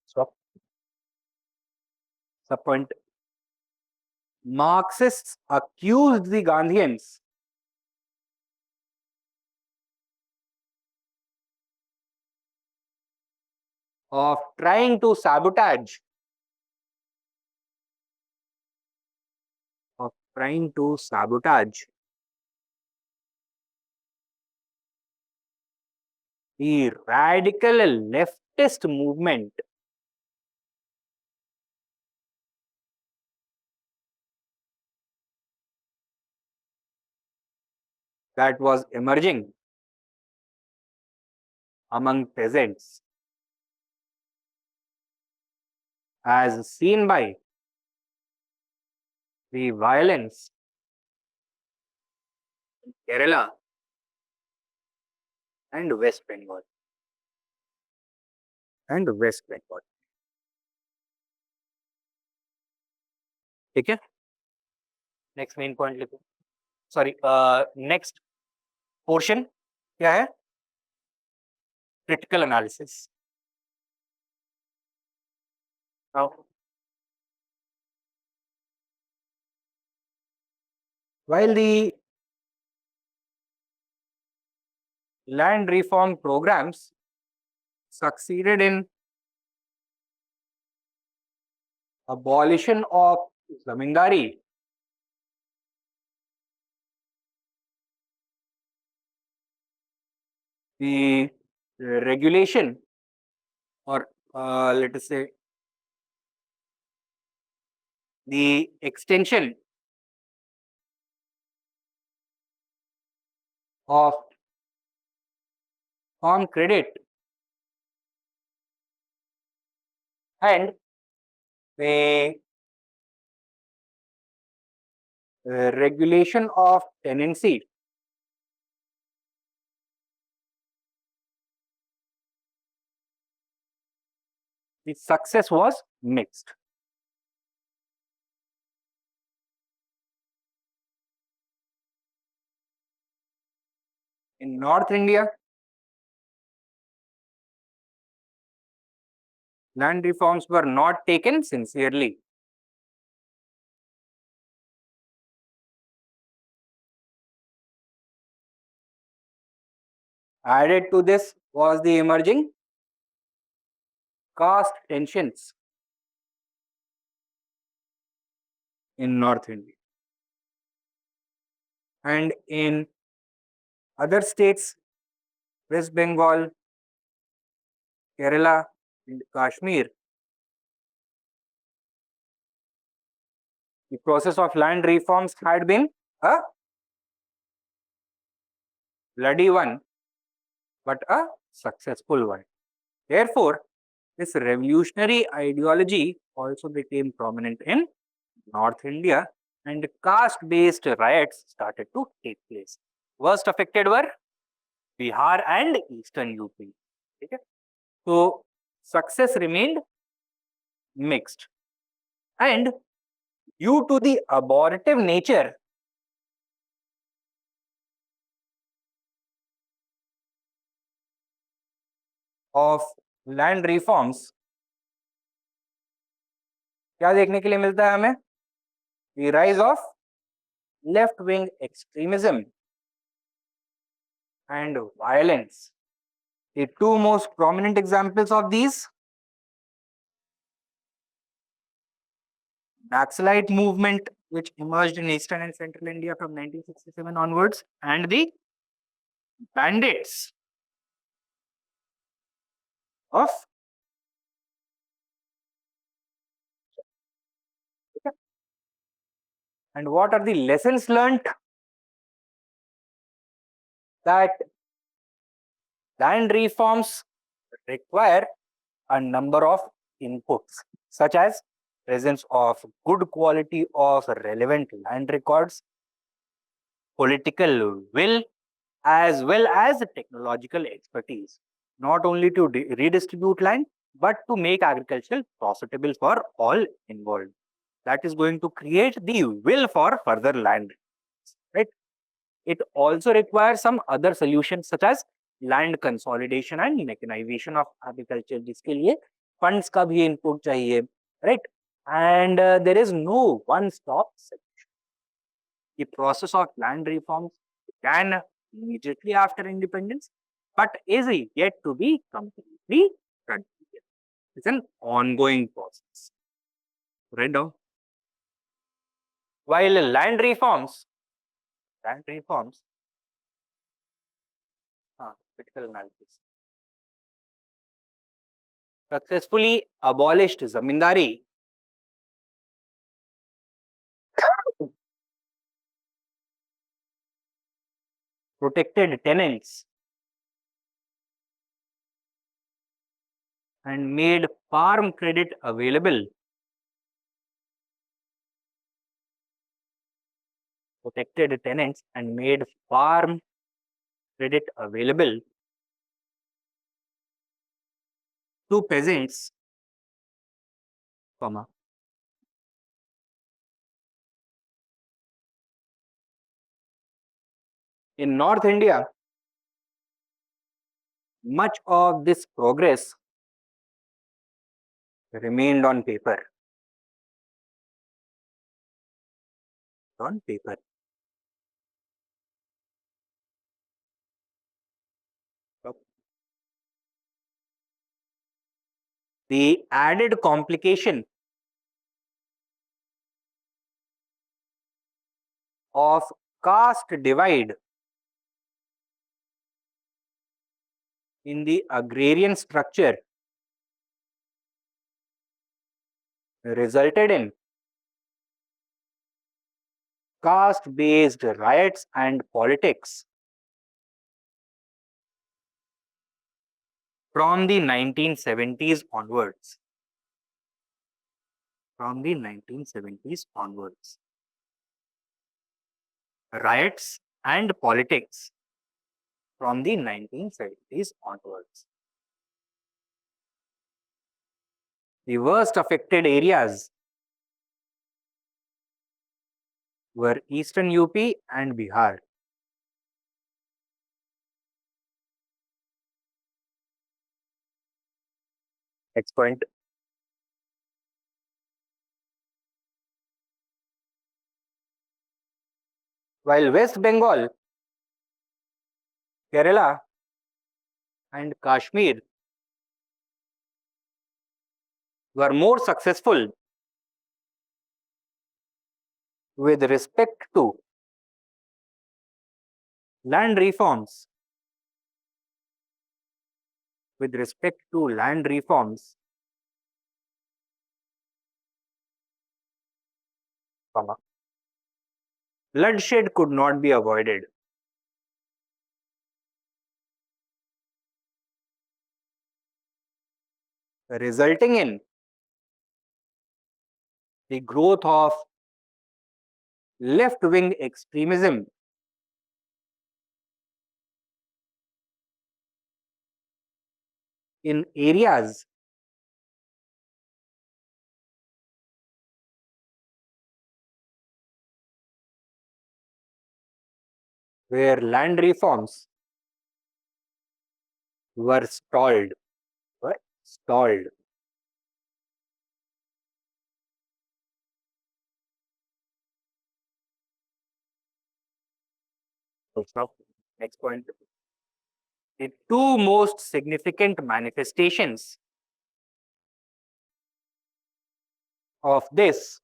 So, Sub point. Marxists accused the Gandhians of trying to sabotage the radical leftist movement that was emerging among peasants, as seen by the violence in Kerala and West Bengal. ठीक है, next main point लिखो, sorry next portion क्या है, critical analysis. While the land reform programs succeeded in abolition of zamindari, the regulation, or let us say the extension of farm credit and the regulation of tenancy the success was mixed. In North India, land reforms were not taken sincerely. Added to this was the emerging caste tensions in North India. And in other states, West Bengal, Kerala, and Kashmir, the process of land reforms had been a bloody one, but a successful one. Therefore, this revolutionary ideology also became prominent in North India, and caste-based riots started to take place. Worst affected were Bihar and Eastern UP. Okay? So, success remained mixed. And due to the abortive nature of land reforms, क्या देखने के लिए मिलता है हमें? The rise of left-wing extremism and violence. The two most prominent examples of these: Naxalite movement, which emerged in eastern and central India from 1967 onwards, and the bandits of and what are the lessons learned? That land reforms require a number of inputs, such as presence of good quality of relevant land records, political will, as well as technological expertise, not only to redistribute land, but to make agriculture profitable for all involved. That is going to create the will for further land, right? It also requires some other solutions such as land consolidation and mechanization of agriculture, जिसके लिए funds का भी input चाहिए, right? And there is no one-stop solution. The process of land reforms began immediately after independence, but is yet to be completely concluded. It's an ongoing process. Right now, while land reforms, critical analysis, successfully abolished zamindari, protected tenants, and made farm credit available. Protected tenants and made farm credit available to peasants, comma, in North India. Much of this progress remained on paper. On paper. The added complication of caste divide in the agrarian structure resulted in caste-based riots and politics. From the 1970s onwards. From the 1970s onwards. Riots and politics from the 1970s onwards. The worst affected areas were Eastern UP and Bihar. Next point. While West Bengal, Kerala, and Kashmir were more successful with respect to land reforms. With respect to land reforms, comma, bloodshed could not be avoided. Resulting in the growth of left-wing extremism in areas where land reforms were stalled. Were stalled. Next point. The two most significant manifestations of this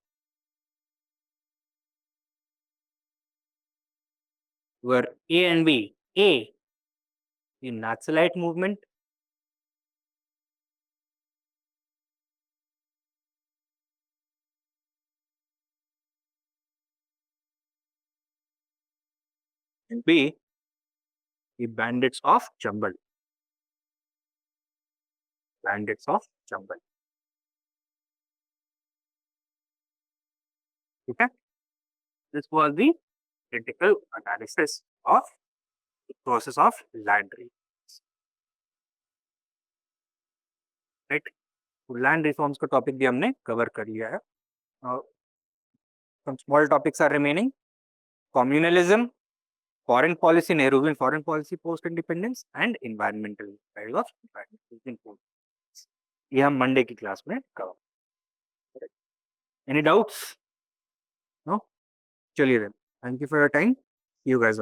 were A and B. A, the Naxalite movement, and B, the bandits of Chambal. Bandits of Chambal. Okay. This was the critical analysis of the process of land reforms. Right. तो land reforms का topic भी हमने cover कर लिया है. Some small topics are remaining. Communalism, foreign policy, Nehruvian foreign policy post-independence, and environmental side of environmental. ये हम Monday की क्लास में cover. Any doubts? No? Chaliye then. Thank you for your time. See you guys.